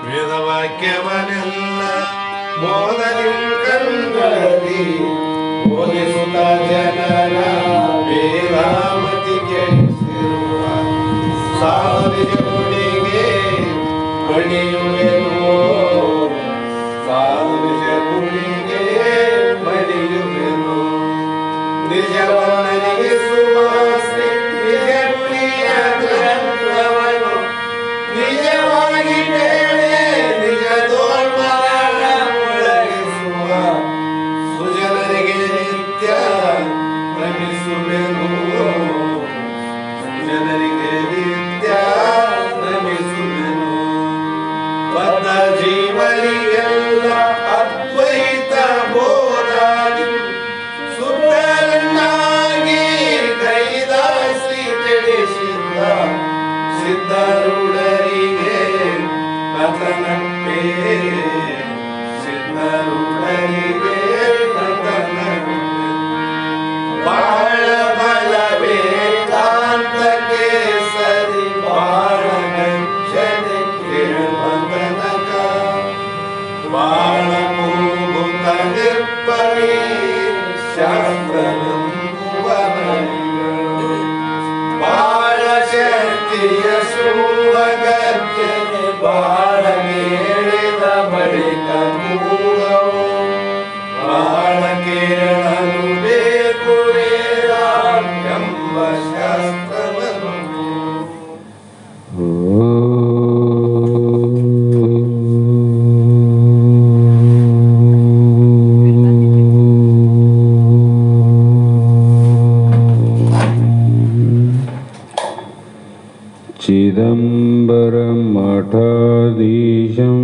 ವೇದವಾಕ್ಯವನೆಲ್ಲ ಬೋಧನೆ ಕಂಡರಿ ಬೋಧಿಸುತ್ತ ಜನರ ವೇದಾಮತಿ ಕೆಡಿಸಿರುವ ಸಾಧನೆಯ ಗುಡಿಗೆ ಮಣಿಯುವೆನು ಸಾಧನೆಯ ಗುಡಿಗೆ ಮಣಿಯುವೆನು ನಿಜವನ್ನರಿಸುವ ಶ್ರೀ ನಿಜ ಗುರಿಯ ಗ್ರಂಥವನ್ನು ನಿಜವಾಗಿ ಬೇಳೆ ನಿಜ ದೋರ್ಮಗಳ ಒಳಗಿಸುವ ಸುಜನರಿಗೆ ನಿತ್ಯ ನಮಿಸುವೆನು ಸುಜನರಿಗೆ ನಿತ್ಯ ನಮಿಸುವೆನು ಬದ್ಧ ಜೀವರಿಗೆಲ್ಲ ಅದ್ವೈತ ಬೋಧಾಗಿ ಸುಂದರನಾಗಿ ಕೈದ ಶ್ರೀ ತಿಳಿಸಿದ್ದ ಸಿದ್ಧರುಡರಿಗೆ ಕಥನಪ್ಪೆ ಸಿದ್ಧರುಡರಿಗೆ ಕಥನಪ್ಪೆ ಬಾಳ ಬಲವೇ ಕಾಂತಕ್ಕೆ ಸರಿ ಬಾಳ ಗಂಜನೆ ಕೇಳುವಂತನಕ ಬಾಳ ಮೂಗುತ್ತ ನಿರ್ಪರಿ ಶಾಸ್ತ್ರನಂಬುವನಗಳು ಬಾಳ ಶಕ್ತಿಯ ಶೃಂಗರ್ಜನೆ ಬಾಳ ಕೇಳಿದ ಬಳಿಕ ಮೂಗವು ಬಾಳ ಕೇಳಲು ಬೇಕು ವೇದ ಎಂಬ ಶಾಸ್ತ್ರವನ್ನು चिदम्बरमठाधीशं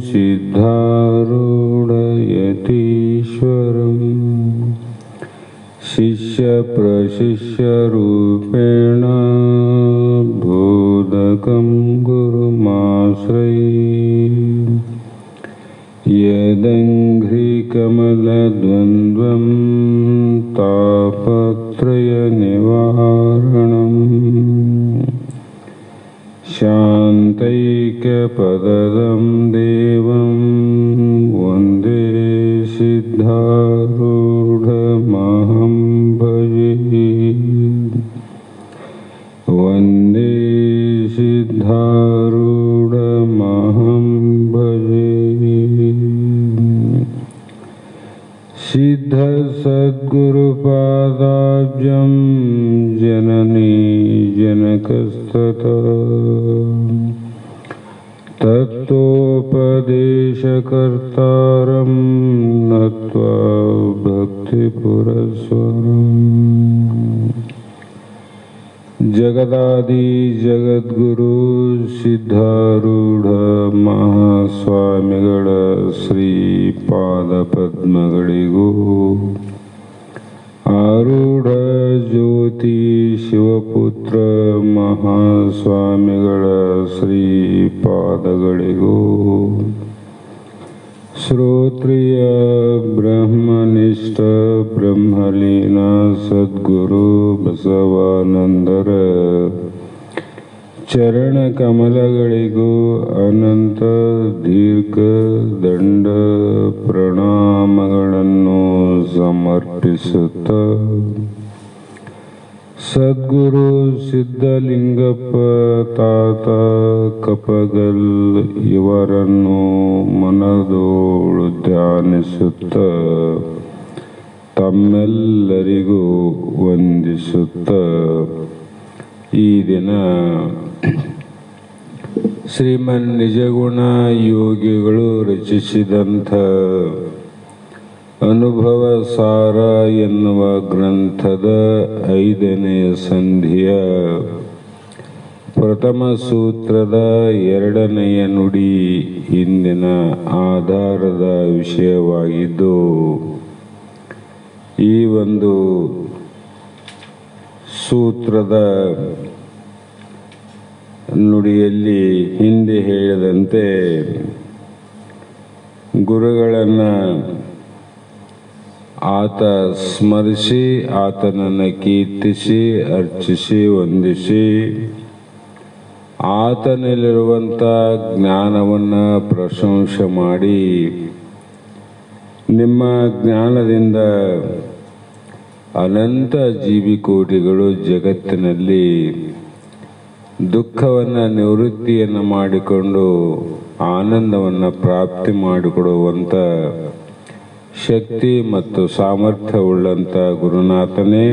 सिद्धारूढयतीश्वरं शिष्यप्रशिष्यरूपेण बोधकं गुरुमाश्रये यदङ्घ्रिकमलद्वन्द्वं तापत्रयनिवारणम् शान्तैकपदं देवं वन्दे सिद्धारूढमहं भजे वन्दे सिद्धारूढमहं भजे सिद्धसद्गुरुपादाब्जं जननी जनकस्ततः तत्त्वोपदेशकर्तारं नत्वा भक्तिपुरस्सरम् जगदादि जगद्गुरु सिद्धारूಢ ಮಹಾಸ್ವಾಮಿಗಳ ಶ್ರೀಪಾದ ಪದ್ಮಗಳಿಗೂ ಆರೂಢ ಜ್ಯೋತಿ ಶಿವಪುತ್ರ ಮಹಾಸ್ವಾಮಿಗಳ ಶ್ರೀಪಾದಗಳಿಗೂ ಶ್ರೋತ್ರಿಯ ಬ್ರಹ್ಮನಿಷ್ಠ ಬ್ರಹ್ಮಲೀನ ಸದ್ಗುರು ಬಸವಾನಂದರ ಚರಣ ಕಮಲಗಳಿಗೂ ಅನಂತ ದೀರ್ಘ ದಂಡ ಪ್ರಣಾಮಗಳನ್ನು ಸಮರ್ಪಿಸುತ್ತ ಸದ್ಗುರು ಸಿದ್ಧಲಿಂಗಪ್ಪ ತಾತ ಕಪಗಲ್ ಇವರನ್ನು ಮನದೋಳು ಧ್ಯಾನಿಸುತ್ತ ತಮ್ಮೆಲ್ಲರಿಗೂ ವಂದಿಸುತ್ತ ಈ ದಿನ ಶ್ರೀಮನ್ ನಿಜಗುಣ ಯೋಗಿಗಳು ರಚಿಸಿದಂಥ ಅನುಭವ ಸಾರ ಎನ್ನುವ ಗ್ರಂಥದ 5ನೇ ಸಂಧಿಯ ಪ್ರಥಮ ಸೂತ್ರದ 2ನೆಯ ನುಡಿ ಇಂದಿನ ಆಧಾರದ ವಿಷಯವಾಗಿದ್ದು, ಈ ಒಂದು ಸೂತ್ರದ ನುಡಿಯಲ್ಲಿ ಹಿಂದೆ ಹೇಳಿದಂತೆ ಗುರುಗಳನ್ನು ಆತ ಸ್ಮರಿಸಿ ಆತನನ್ನು ಕೀರ್ತಿಸಿ ಅರ್ಚಿಸಿ ವಂದಿಸಿ ಆತನಲ್ಲಿರುವಂಥ ಜ್ಞಾನವನ್ನು ಪ್ರಶಂಸೆ ಮಾಡಿ ನಿಮ್ಮ ಜ್ಞಾನದಿಂದ ಅನಂತ ಜೀವಿಕೋಟಿಗಳು ಜಗತ್ತಿನಲ್ಲಿ ದುಃಖವನ್ನು ನಿವೃತ್ತಿಯನ್ನು ಮಾಡಿಕೊಂಡು ಆನಂದವನ್ನು ಪ್ರಾಪ್ತಿ ಮಾಡಿಕೊಡುವಂಥ ಶಕ್ತಿ ಮತ್ತು ಸಾಮರ್ಥ್ಯವುಳ್ಳಂಥ ಗುರುನಾಥನೇ,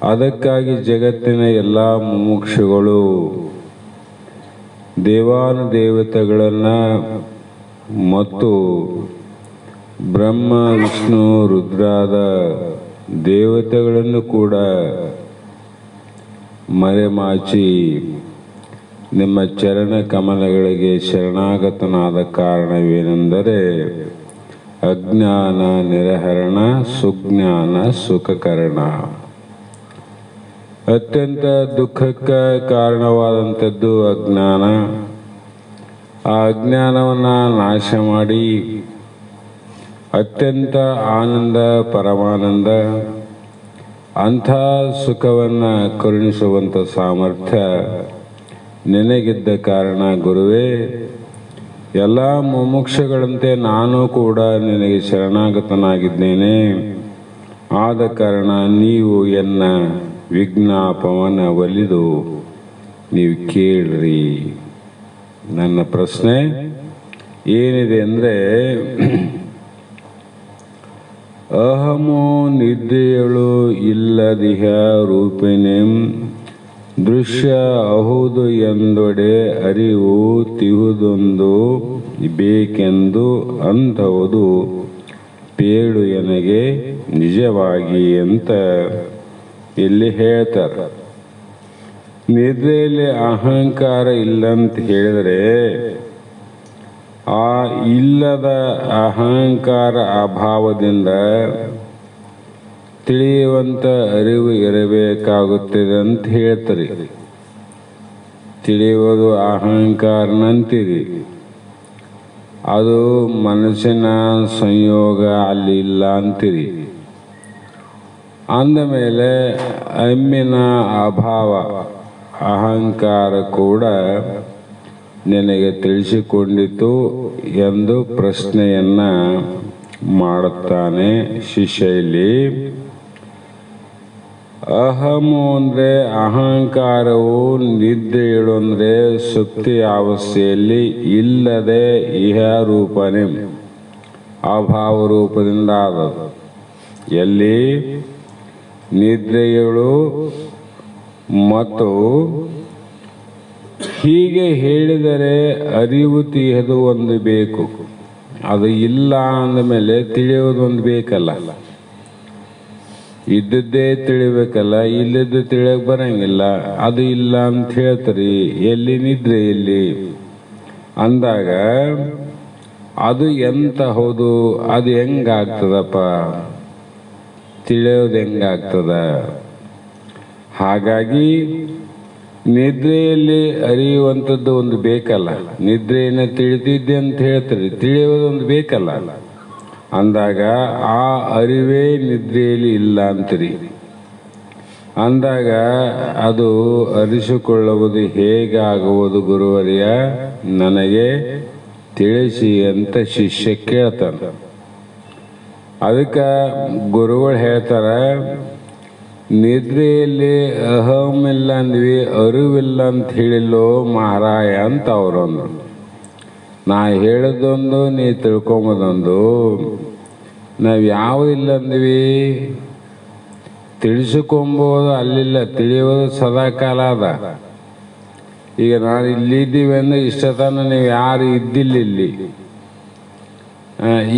ಅದಕ್ಕಾಗಿ ಜಗತ್ತಿನ ಎಲ್ಲ ಮುಮುಕ್ಷುಗಳು ದೇವಾನುದೇವತೆಗಳನ್ನು ಮತ್ತು ಬ್ರಹ್ಮ ವಿಷ್ಣು ರುದ್ರಾದ ದೇವತೆಗಳನ್ನು ಕೂಡ ಮರೆಮಾಚಿ ನಿಮ್ಮ ಚರಣ ಕಮಲಗಳಿಗೆ ಶರಣಾಗತನಾದ ಕಾರಣವೇನೆಂದರೆ ಅಜ್ಞಾನ ನಿರಹರಣ, ಸುಜ್ಞಾನ ಸುಖಕರಣ. ಅತ್ಯಂತ ದುಃಖಕ್ಕೆ ಕಾರಣವಾದಂಥದ್ದು ಅಜ್ಞಾನ. ಆ ಅಜ್ಞಾನವನ್ನು ನಾಶ ಮಾಡಿ ಅತ್ಯಂತ ಆನಂದ, ಪರಮಾನಂದ, ಅಂಥ ಸುಖವನ್ನು ಕರುಣಿಸುವಂಥ ಸಾಮರ್ಥ್ಯ ನಿನಗಿದ್ದ ಕಾರಣ ಗುರುವೇ, ಎಲ್ಲ ಮುಮುಕ್ಷಗಳಂತೆ ನಾನು ಕೂಡ ನಿನಗೆ ಶರಣಾಗತನಾಗಿದ್ದೇನೆ. ಆದ ಕಾರಣ ನೀವು ಎನ್ನ ವಿಜ್ಞಾಪವನ್ನು ಒಲಿದು ನೀವು ಕೇಳ್ರಿ. ನನ್ನ ಪ್ರಶ್ನೆ ಏನಿದೆ ಅಂದರೆ, ಅಹಮೋ ನಿದ್ರೆಯಳು ಇಲ್ಲದಿಹ ರೂಪಿಣಿಂ ದೃಶ್ಯ ಅಹುದು ಎಂದೊಡೆ ಅರಿವು ತಿಹುದೊಂದು ಬೇಕೆಂದು ಅಂಥವುದು ಪೇಳು ಎನಗೆ ನಿಜವಾಗಿ ಅಂತ ಇಲ್ಲಿ ಹೇಳ್ತಾರೆ. ನಿದ್ರೆಯಲ್ಲಿ ಅಹಂಕಾರ ಇಲ್ಲಂತ ಹೇಳಿದರೆ ಆ ಇಲ್ಲದ ಅಹಂಕಾರ ಅಭಾವದಿಂದ ತಿಳಿಯುವಂಥ ಅರಿವು ಇರಬೇಕಾಗುತ್ತದೆ ಅಂತ ಹೇಳ್ತಾರೆ. ತಿಳಿಯುವುದು ಅಹಂಕಾರನಂತೀರಿ, ಅದು ಮನಸ್ಸಿನ ಸಂಯೋಗ ಅಲ್ಲಿ ಇಲ್ಲ ಅಂತೀರಿ. ಅಂದಮೇಲೆ ಅಮ್ಮಿನ ಅಭಾವ ಅಹಂಕಾರ ಕೂಡ ನಿನಗೆ ತಿಳಿಸಿಕೊಂಡಿತು ಎಂದು ಪ್ರಶ್ನೆಯನ್ನ ಮಾಡುತ್ತಾನೆ ಶಿಷ್ಯ. ಇಲ್ಲಿ ಅಹಮು ಅಂದರೆ ಅಹಂಕಾರವು, ನಿದ್ರೆಯಳು ಅಂದರೆ ಸುಪ್ತಿ ಅವಸ್ಥೆಯಲ್ಲಿ ಇಲ್ಲದೆ ಇಹ ರೂಪನೇ ಅಭಾವ ರೂಪದಿಂದ ಆದದು. ಎಲ್ಲಿ ನಿದ್ರೆಯಳು ಮತ್ತು ಹೀಗೆ ಹೇಳಿದರೆ ಅರಿವು ತಿಳಿಯೋದು ಒಂದು ಬೇಕು, ಅದು ಇಲ್ಲ ಅಂದಮೇಲೆ ತಿಳಿಯೋದು ಒಂದು ಬೇಕಲ್ಲ. ಇದ್ದದ್ದೇ ತಿಳಿಬೇಕಲ್ಲ, ಇಲ್ಲದ್ದು ತಿಳಿಯಕ್ಕೆ ಬರಂಗಿಲ್ಲ. ಅದು ಇಲ್ಲ ಅಂತ ಹೇಳ್ತಾರೆ. ಎಲ್ಲಿ ನಿದ್ರೆ ಎಲ್ಲಿ ಅಂದಾಗ ಅದು ಎಂತ ಹೌದು, ಅದು ಹೆಂಗಾಗ್ತದಪ್ಪ, ತಿಳಿಯೋದು ಹೆಂಗಾಗ್ತದ? ಹಾಗಾಗಿ ನಿದ್ರೆಯಲ್ಲಿ ಅರಿಯುವಂಥದ್ದು ಒಂದು ಬೇಕಲ್ಲ. ನಿದ್ರೆಯನ್ನು ತಿಳಿದಿದ್ದೆ ಅಂತ ಹೇಳ್ತಾರೆ, ತಿಳಿಯೋದೊಂದು ಬೇಕಲ್ಲ. ಅಂದಾಗ ಆ ಅರಿವೇ ನಿದ್ರೆಯಲ್ಲಿ ಇಲ್ಲ ಅಂತೀರಿ. ಅಂದಾಗ ಅದು ಅರಿಸಿಕೊಳ್ಳುವುದು ಹೇಗಾಗುವುದು ಗುರುವರಿಯ, ನನಗೆ ತಿಳಿಸಿ ಅಂತ ಶಿಷ್ಯ ಕೇಳ್ತಾನೆ. ಅದಕ್ಕೆ ಗುರುಗಳು ಹೇಳ್ತಾರೆ, ನಿದ್ರೆಯಲ್ಲಿ ಅಹಮಿಲ್ಲ ಅಂದ್ವಿ, ಅರಿವಿಲ್ಲ ಅಂತ ಹೇಳಿಲ್ಲೋ ಮಹಾರಾಯ ಅಂತ ಅವರೊಂದು. ನಾ ಹೇಳೋದೊಂದು, ನೀ ತಿಳ್ಕೊಂಬೋದೊಂದು. ನಾವು ಯಾವುದಿಲ್ಲ ಅಂದ್ವಿ, ತಿಳಿಸ್ಕೊಂಬೋದು ಅಲ್ಲಿಲ್ಲ, ತಿಳಿಯೋದು ಸದಾಕಾಲ ಅದ. ಈಗ ನಾನು ಇಲ್ಲಿದ್ದೀವಿ ಅಂದರೆ ಇಷ್ಟತನ ನೀವು ಯಾರು ಇದ್ದಿಲ್ಲ ಇಲ್ಲಿ,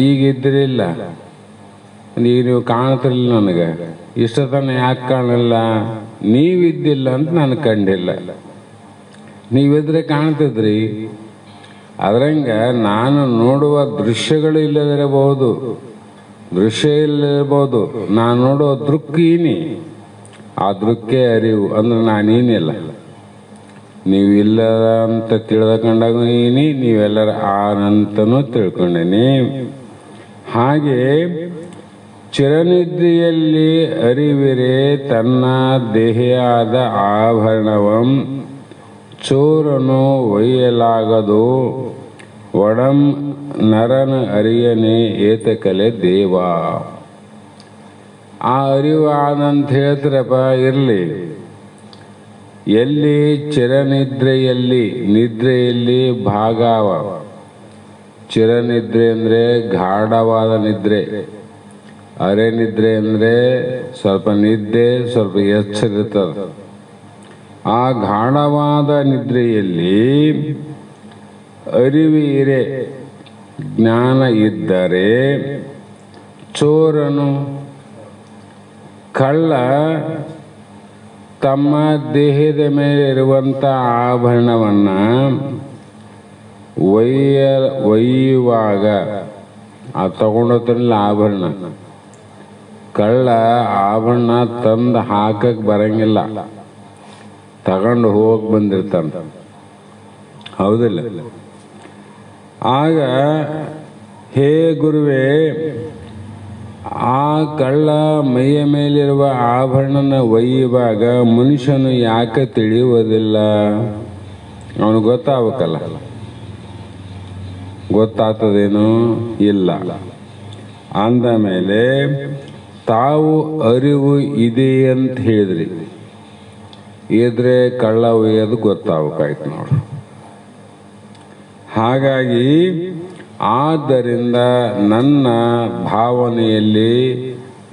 ಈಗಿದ್ರಿಲ್ಲ, ಈಗ ನೀವು ಕಾಣ್ತಿರ್ಲಿಲ್ಲ ನನಗೆ. ಇಷ್ಟತನ ಯಾಕೆ ಕಾಣಲ್ಲ? ನೀವಿದ್ದಿಲ್ಲ ಅಂತ ನಾನು ಕಂಡಿಲ್ಲ, ನೀವಿದ್ರೆ ಕಾಣ್ತಿದ್ರಿ. ಅದರಂಗ ನಾನು ನೋಡುವ ದೃಶ್ಯಗಳು ಇಲ್ಲದಿರಬಹುದು, ದೃಶ್ಯ ಇಲ್ಲದಿರಬಹುದು, ನಾನು ನೋಡುವ ದೃಕ್ಕೀನಿ, ಆ ದೃಕ್ಕೇ ಅರಿವು. ಅಂದ್ರೆ ನಾನೇನಿಲ್ಲ, ನೀವು ಇಲ್ಲ ಅಂತ ತಿಳ್ಕೊಂಡಾಗ ನೀನಿ, ನೀವೆಲ್ಲರ ಆನಂತನೂ ತಿಳ್ಕೊಂಡೇನಿ. ಹಾಗೆ ಚಿರನಿದ್ರೆಯಲ್ಲಿ ಅರಿವಿರೆ ತನ್ನ ದೇಹಿಯಾದ ಆಭರಣವಂ ಚೋರನು ಒಯ್ಯಲಾಗದು ಒಡಂ ನರನ ಅರಿಯನೆ ಏತಕಲೆ ದೇವ. ಆ ಅರಿವು ಆದಂತ ಹೇಳ್ತಾರಪ್ಪ, ಇರಲಿ. ಎಲ್ಲಿ ಚಿರನಿದ್ರೆಯಲ್ಲಿ, ನಿದ್ರೆಯಲ್ಲಿ ಭಾಗವ. ಚಿರನಿದ್ರೆ ಅಂದರೆ ಗಾಢವಾದ ನಿದ್ರೆ, ಅರೆ ನಿದ್ರೆ ಅಂದರೆ ಸ್ವಲ್ಪ ನಿದ್ದೆ, ಸ್ವಲ್ಪ ಎಚ್ಚರಿರ್ತದೆ. ಆ ಗಾಢವಾದ ನಿದ್ರೆಯಲ್ಲಿ ಅರಿವಿರೆ, ಜ್ಞಾನ ಇದ್ದರೆ ಚೋರನು, ಕಳ್ಳ ತಮ್ಮ ದೇಹದ ಮೇಲೆ ಇರುವಂಥ ಆಭರಣವನ್ನು ಒಯ್ಯುವಾಗ ಆ ತಗೊಂಡೋತಲ್ಲ ಆಭರಣ, ಕಳ್ಳ ಆಭರಣ ತಂದು ಹಾಕಕ್ಕೆ ಬರಂಗಿಲ್ಲ, ತಗೊಂಡು ಹೋಗಿ ಬಂದಿರ್ತಾನೆ, ಹೌದಿಲ್ಲ? ಆಗ ಹೇ ಗುರುವೇ, ಆ ಕಳ್ಳ ಮೈಯ ಮೇಲಿರುವ ಆಭರಣನ ಒಯ್ಯುವಾಗ ಮನುಷ್ಯನು ಯಾಕೆ ತಿಳಿಯುವುದಿಲ್ಲ? ಅವನು ಗೊತ್ತಾಗಬೇಕಲ್ಲ. ಗೊತ್ತಾಗ್ತದೇನು? ಇಲ್ಲ. ಅಂದ ಮೇಲೆ ತಾವು ಅರಿವು ಇದೆ ಅಂತ ಹೇಳಿದ್ರಿ, ಇದ್ರೆ ಕಳ್ಳ ಒಯ್ಯೋದು ಗೊತ್ತಾಗಬೇಕಾಯ್ತು ನೋಡು. ಹಾಗಾಗಿ ಆದ್ದರಿಂದ ನನ್ನ ಭಾವನೆಯಲ್ಲಿ,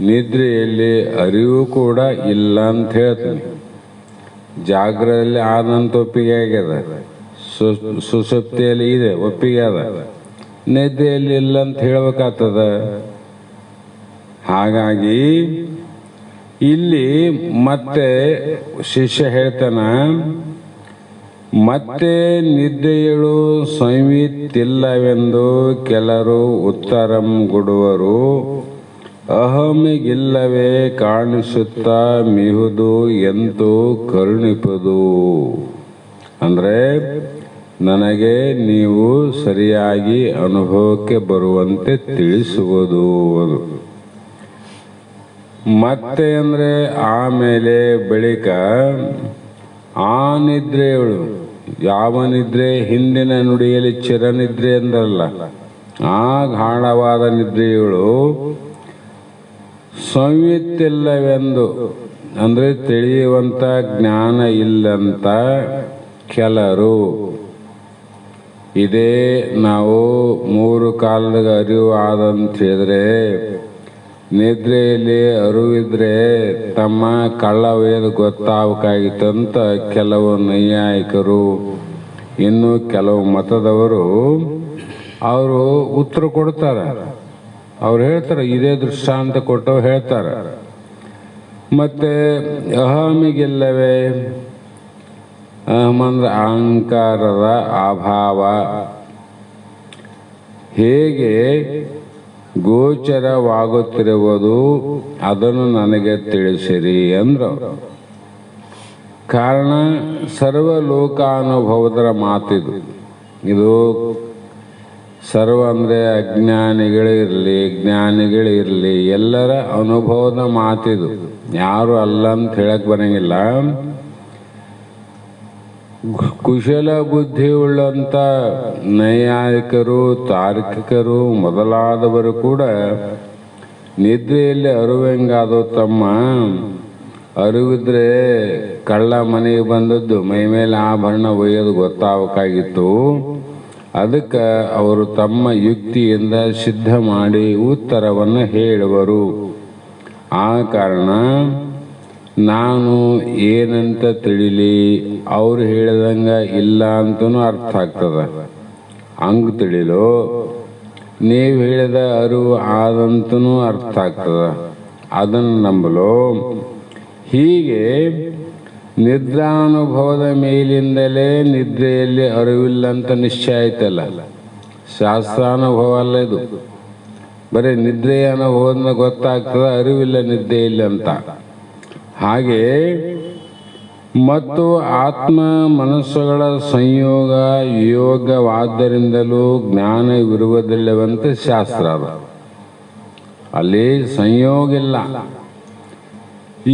ನಿದ್ರೆಯಲ್ಲಿ ಅರಿವು ಕೂಡ ಇಲ್ಲ ಅಂತ ಹೇಳ್ತೀನಿ. ಜಾಗ್ರದಲ್ಲಿ ಆದಂತ ಒಪ್ಪಿಗೆ ಆಗ್ಯದ, ಸುಸುಪ್ತಿಯಲ್ಲಿ ಇದೆ ಒಪ್ಪಿಗೆ ಅದ, ನಿದ್ರೆಯಲ್ಲಿ ಇಲ್ಲ ಅಂತ ಹೇಳ್ಬೇಕಾಗ್ತದ. ಹಾಗಾಗಿ ಇಲ್ಲಿ ಮತ್ತೆ ಶಿಷ್ಯ ಹೇಳ್ತಾನ, ಮತ್ತೆ ನಿದ್ದೆಯಳು ಸಂವಿತ್ತಿಲ್ಲವೆಂದು ಕೆಲರು ಉತ್ತರಂ ಕೊಡುವರು. ಅಹಮಿಗಿಲ್ಲವೇ ಕಾಣಿಸುತ್ತಾ ಮಿಹುದು ಎಂತೂ ಕರುಣಿಪದು. ಅಂದರೆ ನನಗೆ ನೀವು ಸರಿಯಾಗಿ ಅನುಭವಕ್ಕೆ ಬರುವಂತೆ ತಿಳಿಸುವುದು. ಅದು ಮತ್ತೆ ಅಂದರೆ ಆಮೇಲೆ ಬಳಿಕ ಆ ನಿದ್ರೆಯಳು, ಯಾವ ನಿದ್ರೆ? ಹಿಂದಿನ ನುಡಿಯಲ್ಲಿ ಚಿರನಿದ್ರೆ ಅಂದಲ್ಲ, ಆ ಗಾಢವಾದ ನಿದ್ರೆಯಳು ಸಂವಿತ್ತಿಲ್ಲವೆಂದು ಅಂದರೆ ತಿಳಿಯುವಂಥ ಜ್ಞಾನ ಇಲ್ಲಂತ ಕೆಲರು. ಇದೇ ನಾವು 3 ಕಾಲದ ಅರಿವು ಆದಂತ ಹೇಳಿದ್ರೆ, ನಿದ್ರೆಯಲ್ಲಿ ಅರಿವಿದ್ರೆ ತಮ್ಮ ಕಳ್ಳ ಒಯ್ಯೋದು ಗೊತ್ತಾಗಬೇಕಾಗಿತ್ತಂತ ಕೆಲವು ನೈಯಾಯಿಕರು, ಇನ್ನು ಕೆಲವು ಮತದವರು ಅವರು ಉತ್ತರ ಕೊಡ್ತಾರೆ. ಅವ್ರು ಹೇಳ್ತಾರೆ, ಇದೇ ದೃಷ್ಟಾಂತ ಕೊಟ್ಟವು ಹೇಳ್ತಾರೆ. ಮತ್ತೆ ಅಹಮಿಗಿಲ್ಲವೇ? ಅಹಮಂದ್ರೆ ಅಹಂಕಾರದ ಅಭಾವ ಹೇಗೆ ಗೋಚರವಾಗುತ್ತಿರುವುದು ಅದನ್ನು ನನಗೆ ತಿಳಿಸಿರಿ ಅಂದ್ರು. ಕಾರಣ ಸರ್ವಲೋಕಾನುಭವದ ಮಾತಿದು. ಇದು ಸರ್ವ ಅಂದರೆ ಅಜ್ಞಾನಿಗಳಿರಲಿ, ಜ್ಞಾನಿಗಳಿರಲಿ, ಎಲ್ಲರ ಅನುಭವದ ಮಾತಿದು. ಯಾರು ಅಲ್ಲ ಅಂತ ಹೇಳಕ್ ಬರಂಗಿಲ್ಲ. ಕುಶಲ ಬುದ್ಧಿ ಉಳ್ಳಂಥ ನೈಯಾಯಿಕರು, ತಾರ್ಕಿಕರು ಮೊದಲಾದವರು ಕೂಡ ನಿದ್ರೆಯಲ್ಲಿ ಅರಿವಂಗಾದವು. ತಮ್ಮ ಅರಿವಿದ್ರೆ ಕಳ್ಳ ಮನೆಗೆ ಬಂದದ್ದು ಮೈ ಮೇಲೆ ಆಭರಣ ಒಯ್ಯೋದು ಗೊತ್ತಾಗಬೇಕಾಗಿತ್ತು. ಅದಕ್ಕೆ ಅವರು ತಮ್ಮ ಯುಕ್ತಿಯಿಂದ ಸಿದ್ಧ ಮಾಡಿ ಉತ್ತರವನ್ನು ಹೇಳುವರು. ಆ ಕಾರಣ ನಾನು ಏನಂತ ತಿಳಿಲಿ, ಅವ್ರು ಹೇಳಿದಂಗ ಇಲ್ಲ ಅಂತನೂ ಅರ್ಥ ಆಗ್ತದ. ಹಂಗೆ ತಿಳಿಲು, ನೀವು ಹೇಳಿದ ಅರಿವು ಆದಂತನೂ ಅರ್ಥ ಆಗ್ತದ, ಅದನ್ನು ನಂಬಲು. ಹೀಗೆ ನಿದ್ರಾನುಭವದ ಮೇಲಿಂದಲೇ ನಿದ್ರೆಯಲ್ಲಿ ಅರಿವಿಲ್ಲ ಅಂತ ನಿಶ್ಚಯ ಆಯ್ತಲ್ಲ. ಶಾಸ್ತ್ರಾನುಭವ ಅಲ್ಲ ಇದು, ಬರೀ ನಿದ್ರೆಯ ಅನುಭವದಿಂದ ಗೊತ್ತಾಗ್ತದ, ಅರಿವಿಲ್ಲ ನಿದ್ದೆಯಲ್ಲಿ ಅಂತ. ಹಾಗೆ ಮತ್ತು ಆತ್ಮ ಮನಸ್ಸುಗಳ ಸಂಯೋಗ ಯೋಗವಾದ್ದರಿಂದಲೂ ಜ್ಞಾನವಿರುವುದಿಲ್ಲವಂತ ಶಾಸ್ತ್ರ ಅದ. ಅಲ್ಲಿ ಸಂಯೋಗ ಇಲ್ಲ.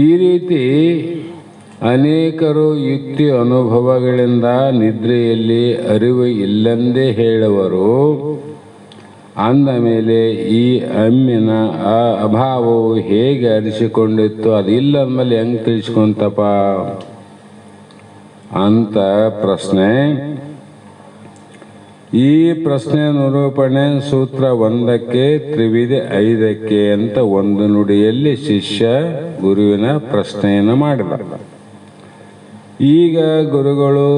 ಈ ರೀತಿ ಅನೇಕರು ಯುಕ್ತಿ ಅನುಭವಗಳಿಂದ ನಿದ್ರೆಯಲ್ಲಿ ಅರಿವು ಇಲ್ಲಂದೇ ಹೇಳುವರು. ಅಂದ ಮೇಲೆ ಈ ಅಮ್ಮಿನ ಅಭಾವವು ಹೇಗೆ ಅರಿಸಿಕೊಂಡಿತ್ತು, ಅದಿಲ್ಲ ಅಂದಮೇಲೆ ಹೆಂಗೆ ತಿಳಿಸ್ಕೊಂತಪ್ಪ ಅಂತ ಪ್ರಶ್ನೆ. ಈ ಪ್ರಶ್ನೆ ನಿರೂಪಣೆ ಸೂತ್ರ 1ಕ್ಕೆ ತ್ರಿವಿಧಿ 5ಕ್ಕೆ ಅಂತ ಒಂದು ನುಡಿಯಲ್ಲಿ ಶಿಷ್ಯ ಗುರುವಿನ ಪ್ರಶ್ನೆಯನ್ನು ಮಾಡಿದ. ಈಗ ಗುರುಗಳು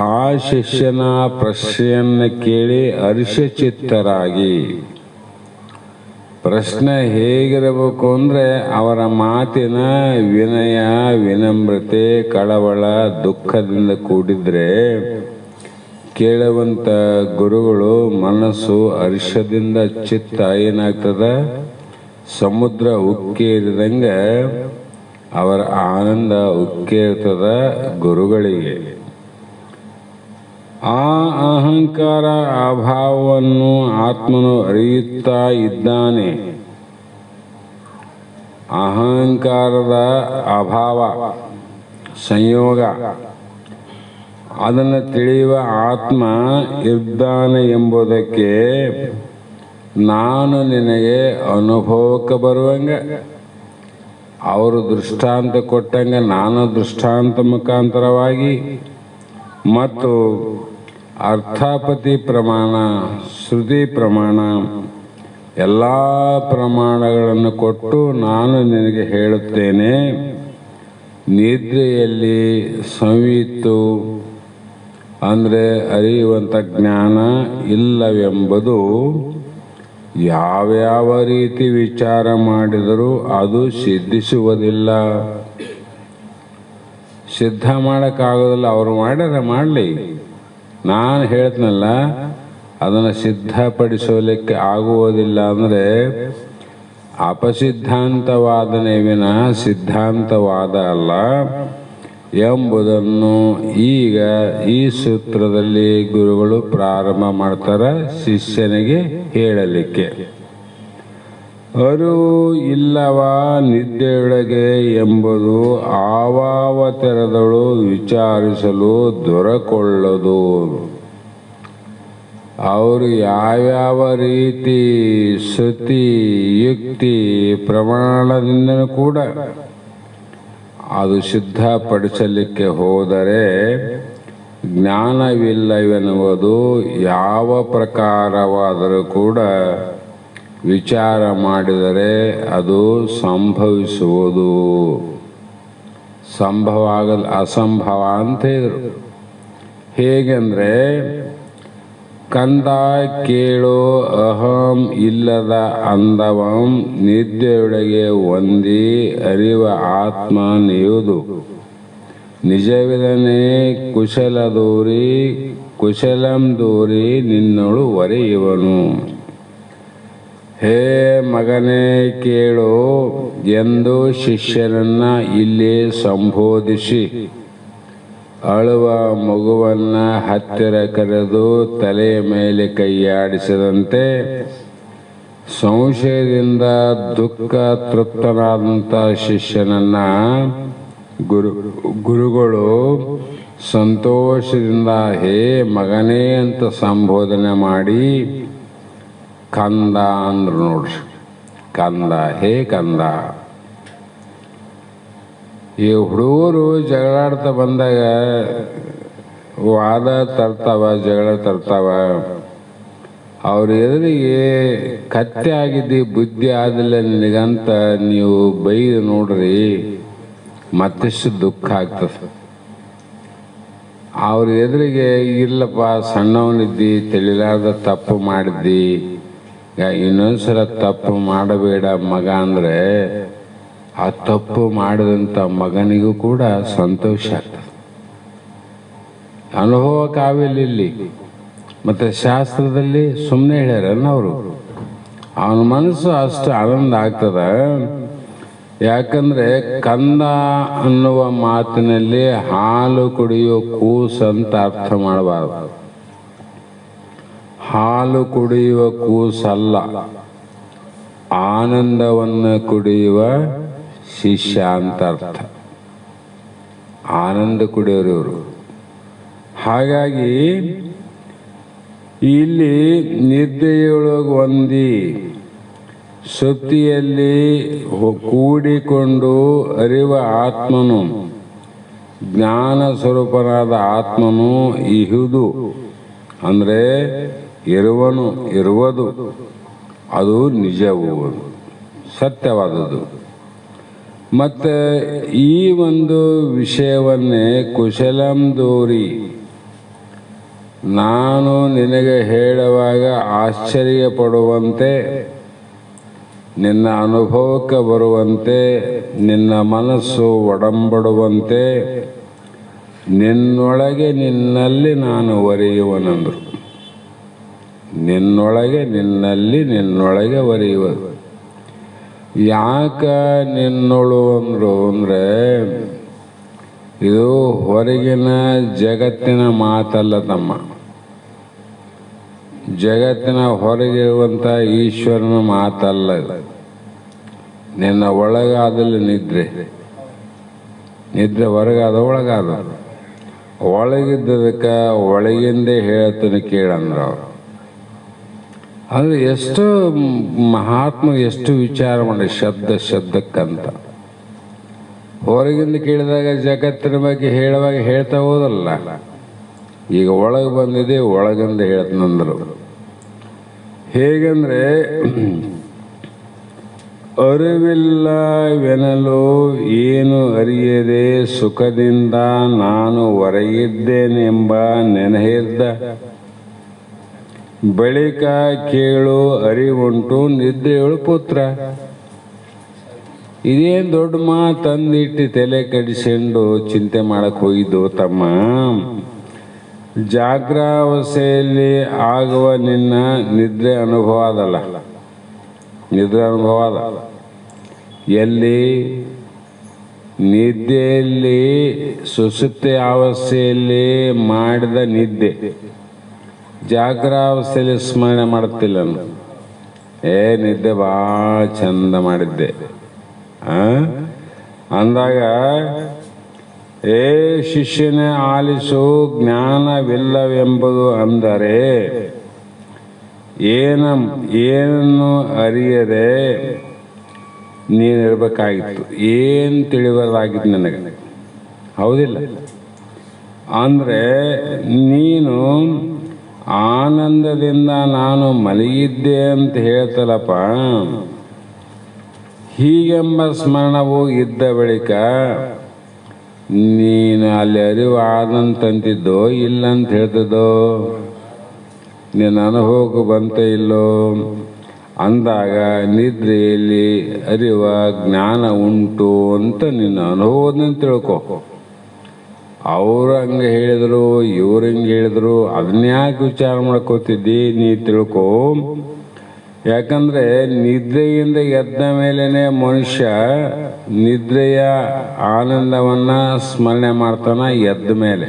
ಆ ಶಿಷ್ಯನ ಪ್ರಶ್ನೆಯನ್ನು ಕೇಳಿ ಹರ್ಷಚಿತ್ತರಾಗಿ, ಪ್ರಶ್ನೆ ಹೇಗಿರಬೇಕು ಅಂದರೆ ಅವರ ಮಾತಿನ ವಿನಯ, ವಿನಮ್ರತೆ, ಕಳವಳ, ದುಃಖದಿಂದ ಕೂಡಿದ್ರೆ ಕೇಳುವಂಥ ಗುರುಗಳು ಮನಸ್ಸು ಹರ್ಷದಿಂದ ಚಿತ್ತ ಏನಾಗ್ತದ, ಸಮುದ್ರ ಉಕ್ಕೇರಿದಂಗೆ ಅವರ ಆನಂದ ಉಕ್ಕೇರ್ತದ ಗುರುಗಳಿಗೆ. ಆ ಅಹಂಕಾರ ಅಭಾವವನ್ನು ಆತ್ಮನು ಅರಿಯುತ್ತಾ ಇದ್ದಾನೆ. ಅಹಂಕಾರದ ಅಭಾವ ಸಂಯೋಗ ಅದನ್ನು ತಿಳಿಯುವ ಆತ್ಮ ಇದ್ದಾನೆ ಎಂಬುದಕ್ಕೆ ನಾನು ನಿನಗೆ ಅನುಭವಕ್ಕೆ ಬರುವಂಗೆ ಅವರು ದೃಷ್ಟಾಂತ ಕೊಟ್ಟಂಗೆ ನಾನು ದೃಷ್ಟಾಂತ ಮುಖಾಂತರವಾಗಿ ಮತ್ತು ಅರ್ಥಾಪತಿ ಪ್ರಮಾಣ, ಶ್ರುತಿ ಪ್ರಮಾಣ ಎಲ್ಲ ಪ್ರಮಾಣಗಳನ್ನು ಕೊಟ್ಟು ನಾನು ನಿನಗೆ ಹೇಳುತ್ತೇನೆ. ನಿದ್ರೆಯಲ್ಲಿ ಸಂವಿತ್ತು ಅಂದರೆ ಅರಿಯುವಂಥ ಜ್ಞಾನ ಇಲ್ಲವೆಂಬುದು ಯಾವ್ಯಾವ ರೀತಿ ವಿಚಾರ ಮಾಡಿದರೂ ಅದು ಸಿದ್ಧಿಸುವುದಿಲ್ಲ. ಸಿದ್ಧ ಮಾಡೋಕ್ಕಾಗೋದಿಲ್ಲ. ಅವರು ಮಾಡ್ಯಾರ ಮಾಡಲಿ, ನಾನು ಹೇಳ್ತೀನಲ್ಲ ಅದನ್ನು ಸಿದ್ಧಪಡಿಸಲಿಕ್ಕೆ ಆಗುವುದಿಲ್ಲ. ಅಂದರೆ ಅಪಸಿದ್ಧಾಂತವಾದನೇ ವಿನಃ ಸಿದ್ಧಾಂತವಾದ ಅಲ್ಲ ಎಂಬುದನ್ನು ಈಗ ಈ ಸೂತ್ರದಲ್ಲಿ ಗುರುಗಳು ಪ್ರಾರಂಭ ಮಾಡ್ತಾರೆ ಶಿಷ್ಯನಿಗೆ ಹೇಳಲಿಕ್ಕೆ. ಅರಿವು ಇಲ್ಲವ ನಿದ್ದೆಯೊಳಗೆ ಎಂಬುದು ಆವಾವ ತೆರೆದಳು ವಿಚಾರಿಸಲು ದೊರಕೊಳ್ಳದು. ಅವರು ಯಾವ್ಯಾವ ರೀತಿ ಶ್ರುತಿ ಯುಕ್ತಿ ಪ್ರಮಾಣದಿಂದ ಕೂಡ ಅದು ಸಿದ್ಧಪಡಿಸಲಿಕ್ಕೆ ಹೋದರೆ ಜ್ಞಾನವಿಲ್ಲವೆನ್ನುವುದು ಯಾವ ಪ್ರಕಾರವಾದರೂ ಕೂಡ ವಿಚಾರ ಮಾಡಿದರೆ ಅದು ಸಂಭವಿಸುವುದು. ಸಂಭವ ಆಗಲು ಅಸಂಭವ ಅಂತ ಹೇಳಿದರು. ಹೇಗೆಂದರೆ ಕಂದ ಕೇಳೋ ಅಹಂ ಇಲ್ಲದ ಅಂದವಂ ನಿದ್ದೆಯೊಳಗೆ ಒಂದಿ ಅರಿವ ಆತ್ಮ ನೆಯುವುದು. ನಿಜವಿದನೇ ಕುಶಲ ದೂರಿ ಕುಶಲಂ ದೂರಿ ನಿನ್ನೊಳು ಒರೆಯುವನು. ಹೇ ಮಗನೇ ಕೇಳು ಎಂದು ಶಿಷ್ಯನನ್ನ ಇಲ್ಲಿ ಸಂಬೋಧಿಸಿ ಅಳುವ ಮಗುವನ್ನ ಹತ್ತಿರ ಕರೆದು ತಲೆಯ ಮೇಲೆ ಕೈಯಾಡಿಸಿದಂತೆ ಸಂಶಯದಿಂದ ದುಃಖ ತೃಪ್ತನಾದಂಥ ಶಿಷ್ಯನನ್ನ ಗುರುಗಳು ಸಂತೋಷದಿಂದ ಹೇ ಮಗನೇ ಅಂತ ಸಂಬೋಧನೆ ಮಾಡಿ ಕಂದ ಅಂದ್ರು. ನೋಡ್ರಿ, ಕಂದ, ಹೇ ಕಂದ. ಈ ಹುಡುಗರು ಜಗಳಾಡ್ತಾ ಬಂದಾಗ ವಾದ ತರ್ತಾವ, ಜಗಳ ತರ್ತಾವ. ಅವ್ರ ಎದುರಿಗೆ ಕತ್ತೆ ಆಗಿದ್ದಿ, ಬುದ್ಧಿ ಆದಿಲ್ಲ ನಿನಗಂತ ನೀವು ಬೈದು ನೋಡ್ರಿ, ಮತ್ತಿಷ್ಟು ದುಃಖ ಆಗ್ತದೆ. ಅವ್ರ ಎದುರಿಗೆ ಇಲ್ಲಪ್ಪ ಸಣ್ಣವನಿದ್ದಿ, ತಿಳಿಲಾರ್ದ ತಪ್ಪು ಮಾಡಿದ್ದಿ, ಇನ್ನೊಂದ್ಸಲ ತಪ್ಪು ಮಾಡಬೇಡ ಮಗ ಅಂದರೆ ಆ ತಪ್ಪು ಮಾಡಿದಂಥ ಮಗನಿಗೂ ಕೂಡ ಸಂತೋಷ ಆಗ್ತದೆ. ಅನುಭವಕ್ಕಾವಿಲ್ಲಿ ಮತ್ತು ಶಾಸ್ತ್ರದಲ್ಲಿ ಸುಮ್ಮನೆ ಹೇಳ್ಯಾರನ್ನ ಅವರು. ಅವನ ಮನಸ್ಸು ಅಷ್ಟು ಆನಂದ ಆಗ್ತದ. ಯಾಕಂದರೆ ಕಂದ ಅನ್ನುವ ಮಾತಿನಲ್ಲಿ ಹಾಲು ಕುಡಿಯೋ ಕೂಸಂತ ಅರ್ಥ ಮಾಡಬಾರ್ದು. ಹಾಲು ಕುಡಿಯುವ ಕೂಸಲ್ಲ, ಆನಂದವನ್ನು ಕುಡಿಯುವ ಶಿಷ್ಯ ಅಂತ ಅರ್ಥ. ಆನಂದ ಕುಡಿಯೋರು ಇವರು. ಹಾಗಾಗಿ ಇಲ್ಲಿ ನಿದ್ದೆಯೊಳಗೆ ಹೊಂದಿ ಸುಪ್ತಿಯಲ್ಲಿ ಕೂಡಿಕೊಂಡು ಅರಿವ ಆತ್ಮನು, ಜ್ಞಾನ ಸ್ವರೂಪನಾದ ಆತ್ಮನು ಇಹುದು ಅಂದರೆ ಇರುವನು, ಇರುವುದು, ಅದು ನಿಜವು, ಸತ್ಯವಾದದ್ದು. ಮತ್ತು ಈ ಒಂದು ವಿಷಯವನ್ನೇ ಕುಶಲಂ ದೂರಿ ನಾನು ನಿನಗೆ ಹೇಳುವಾಗ ಆಶ್ಚರ್ಯ ಪಡುವಂತೆ, ನಿನ್ನ ಅನುಭವಕ್ಕೆ ಬರುವಂತೆ, ನಿನ್ನ ಮನಸ್ಸು ಒಡಂಬಡುವಂತೆ ನಿನ್ನೊಳಗೆ ನಿನ್ನಲ್ಲಿ ನಾನು ಒರೆಯುವನೆಂದರು. ನಿನ್ನೊಳಗೆ ನಿನ್ನಲ್ಲಿ ನಿನ್ನೊಳಗೆ ಒರೆಯುವುದು. ಯಾಕ ನಿನ್ನೊಳು ಅಂದರು ಅಂದರೆ ಇದು ಹೊರಗಿನ ಜಗತ್ತಿನ ಮಾತಲ್ಲ ತಮ್ಮ. ಜಗತ್ತಿನ ಹೊರಗಿರುವಂಥ ಈಶ್ವರನ ಮಾತಲ್ಲ. ನಿನ್ನ ಒಳಗಾದಲ್ಲಿ ನಿದ್ರೆ, ನಿದ್ರೆ ಹೊರಗಾದ ಒಳಗಾದ. ಒಳಗಿದ್ದದಕ್ಕೆ ಒಳಗಿಂದೇ ಹೇಳ್ತಾನೆ ಕೇಳಂದ್ರು ಅವರು. ಆದರೆ ಎಷ್ಟು ಮಹಾತ್ಮ ಎಷ್ಟು ವಿಚಾರ ಮಾಡಿ ಶಬ್ದಕ್ಕಂತ. ಹೊರಗಿಂದ ಕೇಳಿದಾಗ ಜಗತ್ತಿನ ಬಗ್ಗೆ ಹೇಳುವಾಗ ಹೇಳ್ತಾ ಹೋದಲ್ಲ. ಈಗ ಒಳಗೆ ಬಂದಿದೆ, ಒಳಗಿಂದ ಹೇಳ್ತಂದ್ರು. ಹೇಗೆಂದರೆ ಅರಿವಿಲ್ಲವೆನಲು ಏನು ಅರಿಯದೆ ಸುಖದಿಂದ ನಾನು ಹೊರಗಿದ್ದೇನೆಂಬ ನೆನಹಿದ್ದ ಬಳಿಕ ಕೇಳು ಅರಿವುಂಟು ನಿದ್ದೆಯಳು ಪುತ್ರ. ಇದೇನು ದೊಡ್ಡ ತಂದಿಟ್ಟು ತಲೆ ಕಡಿಸ್ಕೊಂಡು ಚಿಂತೆ ಮಾಡಕ್ಕೆ ಹೋಗಿದ್ದು ತಮ್ಮ. ಜಾಗ್ರಾವಸ್ಥೆಯಲ್ಲಿ ಆಗುವ ನಿನ್ನ ನಿದ್ರೆ ಅನುಭವ ಅದಲ್ಲ, ನಿದ್ರೆ ಅನುಭವ ಅದ. ಎಲ್ಲಿ ನಿದ್ದೆಯಲ್ಲಿ ಸುಷುಪ್ತಿ ಅವಸ್ಥೆಯಲ್ಲಿ ಮಾಡಿದ ನಿದ್ದೆ ಜಾಗ್ರಾವಸ್ಥೆಯಲ್ಲಿ ಸ್ಮರಣೆ ಮಾಡುತ್ತಿಲ್ಲ. ನಿದ್ದೆ ಭಾಳ ಚಂದ ಮಾಡಿದ್ದೆ ಅಂದಾಗ ಶಿಷ್ಯನೇ ಆಲಿಸು, ಜ್ಞಾನವಿಲ್ಲವೆಂಬುದು ಅಂದರೆ ಏನನ್ನು ಅರಿಯದೆ ನೀನಿರ್ಬೇಕಾಗಿತ್ತು. ಏನು ತಿಳಿಬಾರ್ದಾಗಿತ್ತು ನನಗೆ, ಹೌದಿಲ್ಲ? ಅಂದರೆ ನೀನು ಆನಂದದಿಂದ ನಾನು ಮಲಗಿದ್ದೆ ಅಂತ ಹೇಳ್ತಲ್ಲಪ್ಪ. ಹೀಗೆಂಬ ಸ್ಮರಣವು ಇದ್ದ ಬಳಿಕ ನೀನು ಅಲ್ಲಿ ಅರಿವು ಆದಂತಂತಿದ್ದೋ ಇಲ್ಲ ಅಂತ ಹೇಳ್ತಿದ್ದೋ, ನಿನ್ನ ಅನುಭವಕ್ಕೆ ಬಂತ ಇಲ್ಲೋ ಅಂದಾಗ ನಿದ್ರೆಯಲ್ಲಿ ಅರಿವ ಜ್ಞಾನ ಉಂಟು ಅಂತ ನಿನ್ನ ಅನುಭವದಿಂದ ತಿಳ್ಕೊ. ಅವ್ರು ಹಂಗೆ ಹೇಳಿದ್ರು, ಇವ್ರು ಹಿಂಗೆ ಹೇಳಿದ್ರು, ಅದನ್ಯಾಕೆ ವಿಚಾರ ಮಾಡ್ಕೋತಿದ್ದಿ? ನೀ ತಿಳ್ಕೊ. ಯಾಕಂದರೆ ನಿದ್ರೆಯಿಂದ ಎದ್ದ ಮೇಲೇ ಮನುಷ್ಯ ನಿದ್ರೆಯ ಆನಂದವನ್ನು ಸ್ಮರಣೆ ಮಾಡ್ತಾನೆ. ಎದ್ದ ಮೇಲೆ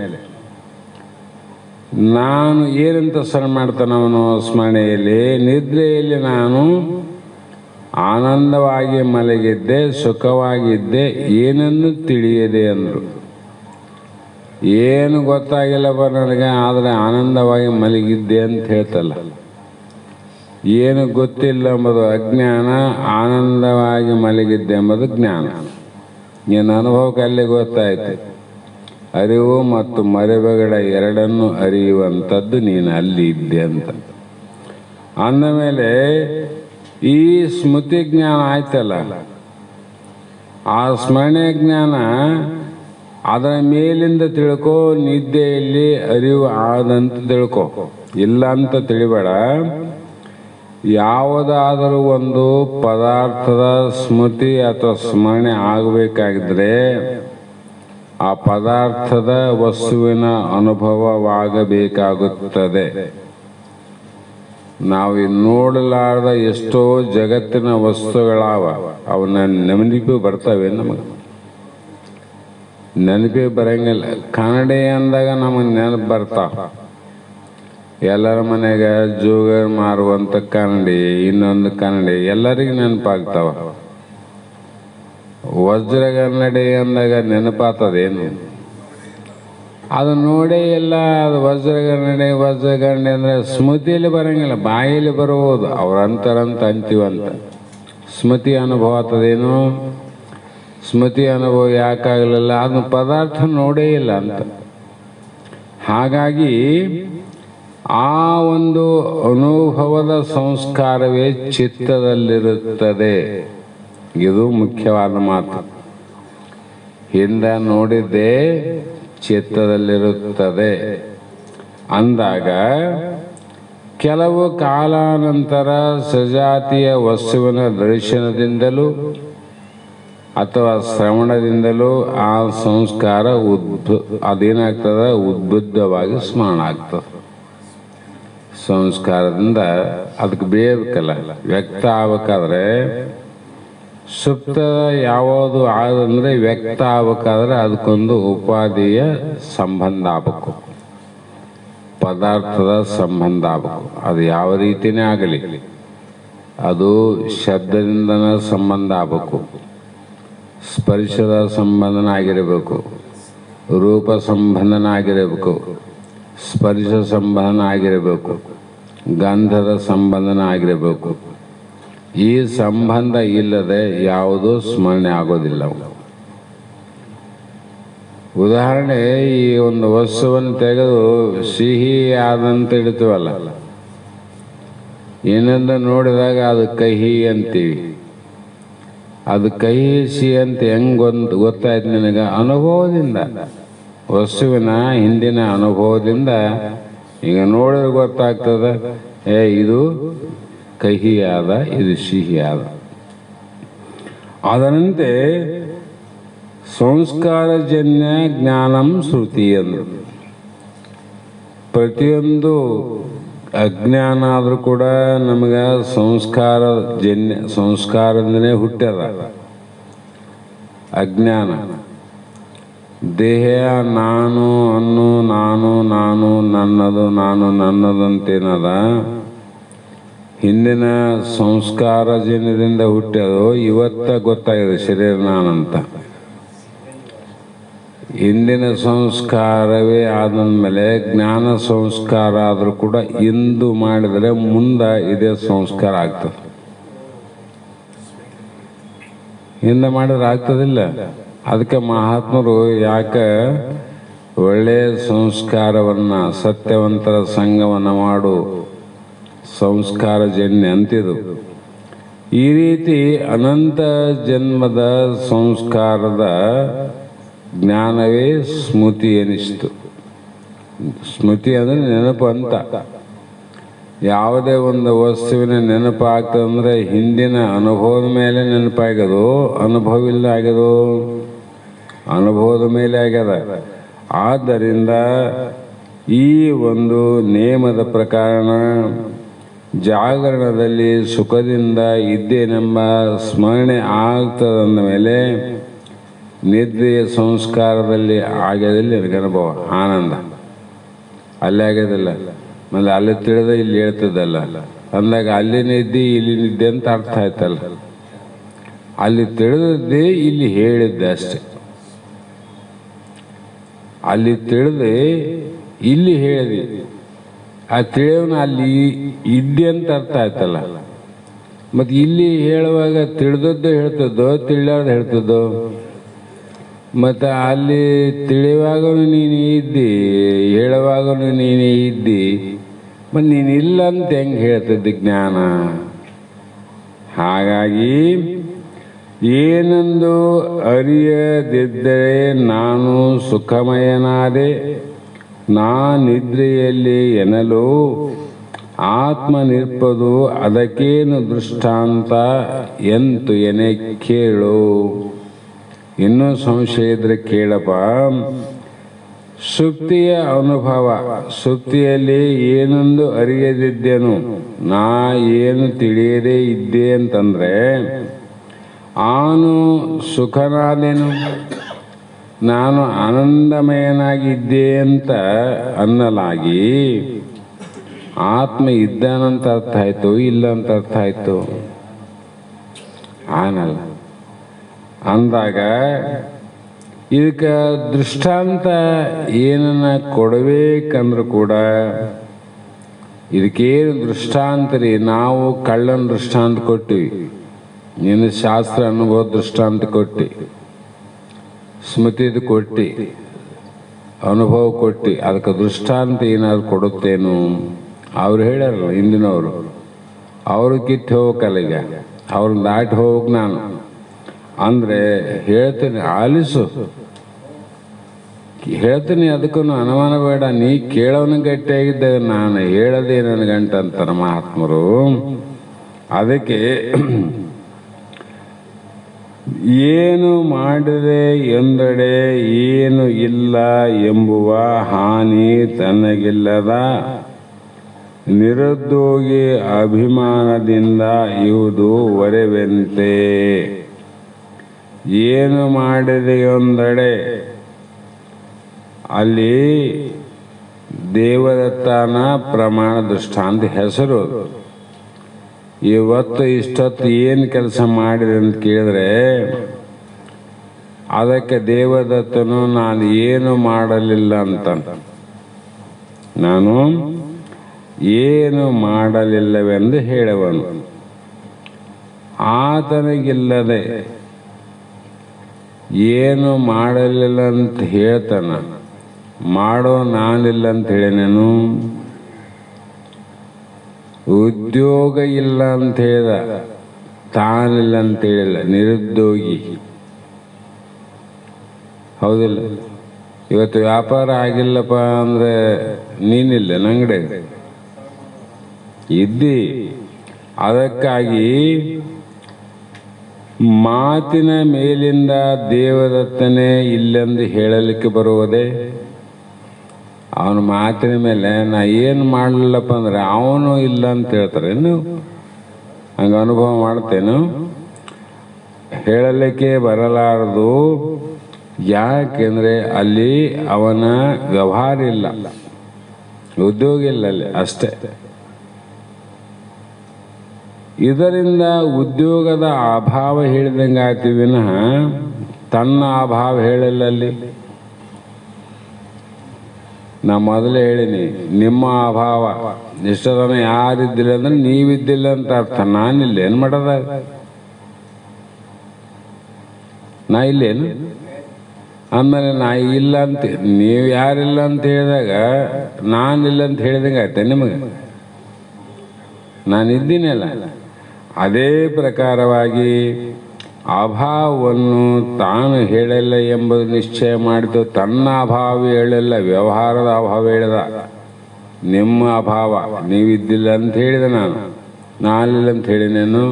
ನಾನು ಏನಂತ ಸ್ಮರಣೆ ಮಾಡ್ತಾನೆ ಅವನು ಸ್ಮರಣೆಯಲ್ಲಿ? ನಿದ್ರೆಯಲ್ಲಿ ನಾನು ಆನಂದವಾಗಿ ಮಲಗಿದ್ದೆ, ಸುಖವಾಗಿದ್ದೆ, ಏನನ್ನು ತಿಳಿಯದೆ ಅಂದರು. ಏನು ಗೊತ್ತಾಗಿಲ್ಲಪ್ಪ ನನಗೆ, ಆದರೆ ಆನಂದವಾಗಿ ಮಲಗಿದ್ದೆ ಅಂತ ಹೇಳ್ತಲ್ಲ. ಏನು ಗೊತ್ತಿಲ್ಲ ಎಂಬುದು ಅಜ್ಞಾನ, ಆನಂದವಾಗಿ ಮಲಗಿದ್ದೆ ಎಂಬುದು ಜ್ಞಾನ. ನಿನ್ನ ಅನುಭವಕ್ಕೆ ಅಲ್ಲಿ ಗೊತ್ತಾಯ್ತು. ಅರಿವು ಮತ್ತು ಮರೆಬಗಡ ಎರಡನ್ನು ಅರಿಯುವಂಥದ್ದು ನೀನು ಅಲ್ಲಿ ಇದ್ದೆ ಅಂತ ಅಂದಮೇಲೆ ಈ ಸ್ಮೃತಿ ಜ್ಞಾನ ಆಯ್ತಲ್ಲ, ಆ ಸ್ಮರಣೆ ಜ್ಞಾನ ಅದರ ಮೇಲಿಂದ ತಿಳ್ಕೊ. ನಿದ್ದೆಯಲ್ಲಿ ಅರಿವು ಆದಂತ ತಿಳ್ಕೊ, ಇಲ್ಲ ಅಂತ ತಿಳಿಬೇಡ. ಯಾವುದಾದರೂ ಒಂದು ಪದಾರ್ಥದ ಸ್ಮೃತಿ ಅಥವಾ ಸ್ಮರಣೆ ಆಗಬೇಕಾಗಿದ್ರೆ ಆ ಪದಾರ್ಥದ ವಸ್ತುವಿನ ಅನುಭವವಾಗಬೇಕಾಗುತ್ತದೆ. ನಾವು ನೋಡಲಾರದ ಎಷ್ಟೋ ಜಗತ್ತಿನ ವಸ್ತುಗಳಾವ, ಅವನ್ನ ನೆನಪು ಬರ್ತವೆ. ನಮಗೆ ನೆನಪೇ ಬರಂಗಿಲ್ಲ. ಕನ್ನಡಿ ಅಂದಾಗ ನಮಗೆ ನೆನಪು ಬರ್ತಾವ. ಎಲ್ಲರ ಮನೆಗೆ ಜೋಗ ಮಾರುವಂಥ ಕನ್ನಡಿ, ಇನ್ನೊಂದು ಕನ್ನಡಿ ಎಲ್ಲರಿಗೂ ನೆನಪಾಗ್ತಾವ. ವಜ್ರಗನ್ನಡಿ ಅಂದಾಗ ನೆನಪಾಗ್ತದೇನು? ಅದು ನೋಡೇ ಇಲ್ಲ. ಅದು ವಜ್ರಗಂಡೆ ಅಂದರೆ ಸ್ಮೃತಿಯಲ್ಲಿ ಬರೋಂಗಿಲ್ಲ, ಬಾಯಲ್ಲಿ ಬರಬಹುದು. ಅವ್ರಂತಾರಂತ ಅಂತೀವಂತ. ಸ್ಮೃತಿ ಅನುಭವ ಆಗ್ತದೇನು? ಸ್ಮೃತಿ ಅನುಭವ ಯಾಕಾಗಲಿಲ್ಲ? ಅದನ್ನ ಪದಾರ್ಥ ನೋಡೇ ಇಲ್ಲ ಅಂತ. ಹಾಗಾಗಿ ಆ ಒಂದು ಅನುಭವದ ಸಂಸ್ಕಾರವೇ ಚಿತ್ತದಲ್ಲಿರುತ್ತದೆ. ಇದು ಮುಖ್ಯವಾದ ಮಾತು. ಹಿಂದೆ ನೋಡಿದ್ದೇ ಚಿತ್ತದಲ್ಲಿರುತ್ತದೆ ಅಂದಾಗ ಕೆಲವು ಕಾಲಾನಂತರ ಸಜಾತಿಯ ವಸ್ತುವಿನ ದರ್ಶನದಿಂದಲೂ ಅಥವಾ ಶ್ರವಣದಿಂದಲೂ ಆ ಸಂಸ್ಕಾರ ಅದೇನಾಗ್ತದೆ, ಉದ್ಬುದ್ಧವಾಗಿ ಸ್ಮರಣ ಆಗ್ತದೆ. ಸಂಸ್ಕಾರದಿಂದ ಅದಕ್ಕೆ ಬೇಕಲ್ಲ, ವ್ಯಕ್ತ ಆಗ್ಬೇಕಾದ್ರೆ ಸುಪ್ತ ಯಾವುದು ಆದಂದ್ರೆ ವ್ಯಕ್ತ ಆಗ್ಬೇಕಾದ್ರೆ ಅದಕ್ಕೊಂದು ಉಪಾಧಿಯ ಸಂಬಂಧ ಆಗಬೇಕು, ಪದಾರ್ಥದ ಸಂಬಂಧ ಆಗಬೇಕು. ಅದು ಯಾವ ರೀತಿಯೇ ಆಗಲಿ, ಅದು ಶಬ್ದದಿಂದನ ಸಂಬಂಧ ಆಗಬೇಕು, ಸ್ಪರ್ಶದ ಸಂಬಂಧನ ಆಗಿರಬೇಕು, ರೂಪ ಸಂಬಂಧನ ಆಗಿರಬೇಕು, ಸ್ಪರ್ಶ ಸಂಬಂಧನ ಆಗಿರಬೇಕು, ಗಂಧದ ಸಂಬಂಧನ ಆಗಿರಬೇಕು. ಈ ಸಂಬಂಧ ಇಲ್ಲದೆ ಯಾವುದೂ ಸ್ಮರಣೆ ಆಗೋದಿಲ್ಲ. ಉದಾಹರಣೆ, ಈ ಒಂದು ವಸ್ತುವನ್ನು ತೆಗೆದು ಸಿಹಿ ಆದಂತ ಇಡ್ತೀವಲ್ಲ, ಏನಂದ ನೋಡಿದಾಗ ಅದು ಕಹಿ ಅಂತೀವಿ. ಅದು ಕಹಿ ಸಿಹಿ ಅಂತ ಹೆಂಗ್ ಗೊತ್ತಾಯ್ತು ನಿನಗೆ? ಅನುಭವದಿಂದ, ವಸ್ತುವಿನ ಹಿಂದಿನ ಅನುಭವದಿಂದ ಈಗ ನೋಡಿದ್ರೆ ಗೊತ್ತಾಗ್ತದೆ, ಇದು ಕಹಿಯಾದ, ಇದು ಸಿಹಿಯಾದ. ಅದರಂತೆ ಸಂಸ್ಕಾರಜನ್ಯ ಜ್ಞಾನಂ ಶ್ರುತಿ ಎಂದು. ಪ್ರತಿಯೊಂದು ಅಜ್ಞಾನ ಆದರೂ ಕೂಡ ನಮಗೆ ಸಂಸ್ಕಾರದಿಂದನೇ ಹುಟ್ಟ್ಯದ. ಅಜ್ಞಾನ ದೇಹ ನಾನು ಅನ್ನು, ನಾನು ನನ್ನದು, ನನ್ನದು ಅಂತೇನದ ಹಿಂದಿನ ಸಂಸ್ಕಾರಜನ್ಯದಿಂದ ಹುಟ್ಟ್ಯದು. ಇವತ್ತ ಗೊತ್ತಾಗಿದೆ ಶರೀರ ನಾನಂತ. ಹಿಂದಿನ ಸಂಸ್ಕಾರವೇ ಆದಂದಮೇಲೆ ಜ್ಞಾನ ಸಂಸ್ಕಾರ ಆದರೂ ಕೂಡ ಇಂದು ಮಾಡಿದರೆ ಮುಂದೆ ಇದೇ ಸಂಸ್ಕಾರ ಆಗ್ತದೆ. ಹಿಂದೆ ಮಾಡಿದ್ರೆ ಆಗ್ತದಿಲ್ಲ. ಅದಕ್ಕೆ ಮಹಾತ್ಮರು ಯಾಕೆ ಒಳ್ಳೆಯ ಸಂಸ್ಕಾರವನ್ನು, ಸತ್ಯವಂತರ ಸಂಘವನ್ನು ಮಾಡು, ಸಂಸ್ಕಾರಜನ್ಯ ಅಂತಿದು. ಈ ರೀತಿ ಅನಂತ ಜನ್ಮದ ಸಂಸ್ಕಾರದ ಜ್ಞಾನವೇ ಸ್ಮೃತಿ ಎನಿಸ್ತು. ಸ್ಮೃತಿ ಅಂದರೆ ನೆನಪು ಅಂತ. ಯಾವುದೇ ಒಂದು ವಸ್ತುವಿನ ನೆನಪು ಆಗ್ತದಂದ್ರೆ ಹಿಂದಿನ ಅನುಭವದ ಮೇಲೆ ನೆನಪಾಗ್ಯದು, ಅನುಭವ ಇಲ್ಲ ಆಗ್ಯದು, ಅನುಭವದ ಮೇಲೆ ಆಗ್ಯದ. ಆದ್ದರಿಂದ ಈ ಒಂದು ನೇಮದ ಪ್ರಕಾರ ಜಾಗರಣದಲ್ಲಿ ಸುಖದಿಂದ ಇದ್ದೇನೆಂಬ ಸ್ಮರಣೆ ಆಗ್ತದಂದ ಮೇಲೆ ನಿದ್ರೆಯ ಸಂಸ್ಕಾರದಲ್ಲಿ ಆಗ್ಯದಲ್ಲಿ ನನಗೆ ಅನುಭವ ಆನಂದ. ಅಲ್ಲಿ ಆಗ್ಯದಿಲ್ಲ, ಆಮೇಲೆ ಅಲ್ಲಿ ತಿಳಿದ ಇಲ್ಲಿ ಹೇಳ್ತದಲ್ಲ ಅಂದಾಗ ಅಲ್ಲಿ ನಿದ್ದೆ ಇಲ್ಲಿ ನಿದ್ದೆ ಅಂತ ಅರ್ಥ ಆಯ್ತಲ್ಲ. ಅಲ್ಲಿ ತಿಳಿದದ್ದೇ ಇಲ್ಲಿ ಹೇಳಿದ್ದೆ ಅಷ್ಟೆ. ಅಲ್ಲಿ ತಿಳಿದೆ ಇಲ್ಲಿ ಹೇಳಿದೆ, ಆ ತಿಳಿಯವನ ಅಲ್ಲಿ ಇದ್ದೆ ಅಂತ ಅರ್ಥ ಆಯ್ತಲ್ಲ. ಮತ್ತು ಇಲ್ಲಿ ಹೇಳುವಾಗ ತಿಳಿದದ್ದು ಹೇಳ್ತದ್ದೋ ತಿಳಿಯಾರ್ದು ಹೇಳ್ತದ್ದೋ? ಮತ್ತು ಅಲ್ಲಿ ತಿಳಿಯುವಾಗಲೂ ನೀನು ಇದ್ದಿ, ಹೇಳುವಾಗಲೂ ನೀನು ಇದ್ದಿ, ಮತ್ತು ನೀನು ಇಲ್ಲ ಅಂತ ಹೆಂಗೆ ಹೇಳ್ತಿದ್ದಿ ಜ್ಞಾನ? ಹಾಗಾಗಿ ಏನೆಂದು ಅರಿಯದಿದ್ದರೆ ನಾನು ಸುಖಮಯನಾದೆ, ನಿದ್ರೆಯಲ್ಲಿ ಎನ್ನಲು ಆತ್ಮ ನಿற்பದು ಅದಕ್ಕೇನು ದೃಷ್ಟಾಂತ ಎಂತು ಎನೆ ಕೇಳು. ಇನ್ನೂ ಸಂಶಯ ಇದ್ರೆ ಕೇಳಪ್ಪ. ಸುಪ್ತಿಯ ಅನುಭವ, ಸುಪ್ತಿಯಲ್ಲಿ ಏನೆಂದು ಅರಿಯದಿದ್ದೆನು, ಏನು ತಿಳಿಯದೇ ಇದ್ದೆ ಅಂತಂದ್ರೆ ಆನು ಸುಖನಾದೇನು, ನಾನು ಆನಂದಮಯನಾಗಿದ್ದೆ ಅಂತ ಅನ್ನಲಾಗಿ ಆತ್ಮ ಇದ್ದಾನಂತ ಅರ್ಥ ಆಯ್ತು, ಇಲ್ಲ ಅಂತ ಅರ್ಥ ಆಯ್ತು? ಆನಲ್ಲ ಅಂದಾಗ ಇದಕ್ಕೆ ದೃಷ್ಟಾಂತ ಏನನ್ನ ಕೊಡಬೇಕಂದ್ರೂ ಕೂಡ ಇದಕ್ಕೇನು ದೃಷ್ಟಾಂತ ರೀ? ನಾವು ಕಳ್ಳನ ದೃಷ್ಟಾಂತ ಕೊಟ್ಟಿವಿ, ನಿನ್ನ ಶಾಸ್ತ್ರ ಅನುಭವ ದೃಷ್ಟಾಂತ ಕೊಟ್ಟು, ಸ್ಮೃತಿದು ಕೊಟ್ಟು, ಅನುಭವ ಕೊಟ್ಟು, ಅದಕ್ಕೆ ದೃಷ್ಟಾಂತ ಏನಾದ್ರು ಕೊಡುತ್ತೇನು? ಅವ್ರು ಹೇಳ್ಯಾರಲ್ಲ ಹಿಂದಿನವರು, ಅವರು ಕಿತ್ತು ಹೋಗ್ಬೇಕಲ್ಲ, ಈಗ ಅವ್ರನ್ನ ದಾಟಿ ಹೋಗ್ಬೇಕು ನಾನು ಅಂದರೆ ಹೇಳ್ತೀನಿ, ಆಲಿಸು, ಹೇಳ್ತೀನಿ, ಅದಕ್ಕೂ ಅನುಮಾನ ಬೇಡ. ನೀ ಕೇಳೋನ ಗಟ್ಟಿಯಾಗಿದ್ದಾಗ ನಾನು ಹೇಳೋದೇ ನನಗಂಟ ಅಂತಾರೆ ಮಹಾತ್ಮರು. ಅದಕ್ಕೆ ಏನು ಮಾಡಿದೆ ಎಂದಡೆ ಏನು ಇಲ್ಲ ಎಂಬುವ ಹಾನಿ ತನಗಿಲ್ಲದ ನಿರುದ್ಯೋಗಿ ಅಭಿಮಾನದಿಂದ ಇವುದು ವರೆವೆಂತೆ. ಏನು ಮಾಡಿದೆ ಎಂದಡೆ ಅಲ್ಲಿ ದೇವದತ್ತನ ಪ್ರಮಾಣ ದೃಷ್ಟಾಂತ ಹೆಸರು. ಇವತ್ತು ಇಷ್ಟೊತ್ತು ಏನು ಕೆಲಸ ಮಾಡಿದೆ ಅಂತ ಕೇಳಿದ್ರೆ ಅದಕ್ಕೆ ದೇವದತ್ತನು ನಾನು ಏನು ಮಾಡಲಿಲ್ಲ ಅಂತ, ನಾನು ಏನು ಮಾಡಲಿಲ್ಲವೆಂದು ಹೇಳುವನು. ಆತನಿಗಿಲ್ಲದೆ ಏನು ಮಾಡಲಿಲ್ಲ ಅಂತ ಹೇಳ್ತಾನ, ಮಾಡೋ ನಾನಿಲ್ಲ ಅಂತ ಹೇಳಿನೇನು. ಉದ್ಯೋಗ ಇಲ್ಲ ಅಂತ ಹೇಳಿದ, ತಾನಿಲ್ಲ ಅಂತ ಹೇಳಿಲ್ಲ, ನಿರುದ್ಯೋಗಿ. ಹೌದಿಲ್ಲ? ಇವತ್ತು ವ್ಯಾಪಾರ ಆಗಿಲ್ಲಪ್ಪ ಅಂದರೆ ನೀನಿಲ್ಲ ನಂಗಡೆ ಇದ್ದಿ. ಅದಕ್ಕಾಗಿ ಮಾತಿನ ಮೇಲಿಂದ ದೇವದತ್ತನೇ ಇಲ್ಲೆಂದು ಹೇಳಲಿಕ್ಕೆ ಬರುವುದೇ? ಅವನ ಮಾತಿನ ಮೇಲೆ ನಾ ಏನು ಮಾಡಲಿಲ್ಲಪ್ಪ ಅಂದರೆ ಅವನು ಇಲ್ಲ ಅಂತ ಹೇಳ್ತಾರೆ. ನೀವು ಹಂಗೆ ಅನುಭವ ಮಾಡ್ತೇನು? ಹೇಳಲಿಕ್ಕೆ ಬರಲಾರದು. ಯಾಕೆಂದರೆ ಅಲ್ಲಿ ಅವನ ವ್ಯವಹಾರ ಇಲ್ಲ, ಉದ್ಯೋಗ ಇಲ್ಲ ಅಲ್ಲಿ ಅಷ್ಟೇ. ಇದರಿಂದ ಉದ್ಯೋಗದ ಅಭಾವ ಹೇಳಿದಂಗೆ ಆಗ್ತೀವಿ ವಿನಃ ತನ್ನ ಅಭಾವ ಹೇಳಿಲ್ಲ ಅಲ್ಲಿ. ನಾ ಮೊದಲೇ ಹೇಳಿನಿ, ನಿಮ್ಮ ಅಭಾವ ಇಷ್ಟದನ ಯಾರಿದ್ದಿಲ್ಲ ಅಂದ್ರೆ ನೀವಿದ್ದಿಲ್ಲ ಅಂತ ಅರ್ಥ. ನಾನಿಲ್ಲ ಏನು ಮಾಡೋದ, ನಾ ಇಲ್ಲೇನು. ಆಮೇಲೆ ನಾ ಇಲ್ಲ ಅಂತ ನೀವು ಯಾರಿಲ್ಲ ಅಂತ ಹೇಳಿದಾಗ ನಾನಿಲ್ಲ ಅಂತ ಹೇಳಿದಂಗೆ ಆಯ್ತಾ ನಿಮಗೆ? ನಾನಿದ್ದೀನಿ ಅಲ್ಲ. ಅದೇ ಪ್ರಕಾರವಾಗಿ ಅಭಾವವನ್ನು ತಾನು ಹೇಳಿಲ್ಲ ಎಂಬುದು ನಿಶ್ಚಯ ಮಾಡಿತು. ತನ್ನ ಅಭಾವ ಹೇಳಿಲ್ಲ, ವ್ಯವಹಾರದ ಅಭಾವ ಹೇಳಿದ. ನಿಮ್ಮ ಅಭಾವ ನೀವಿದ್ದಿಲ್ಲ ಅಂತ ಹೇಳಿದೆ, ನಾನಿಲ್ಲ ಅಂತ ಹೇಳಿನೇನು.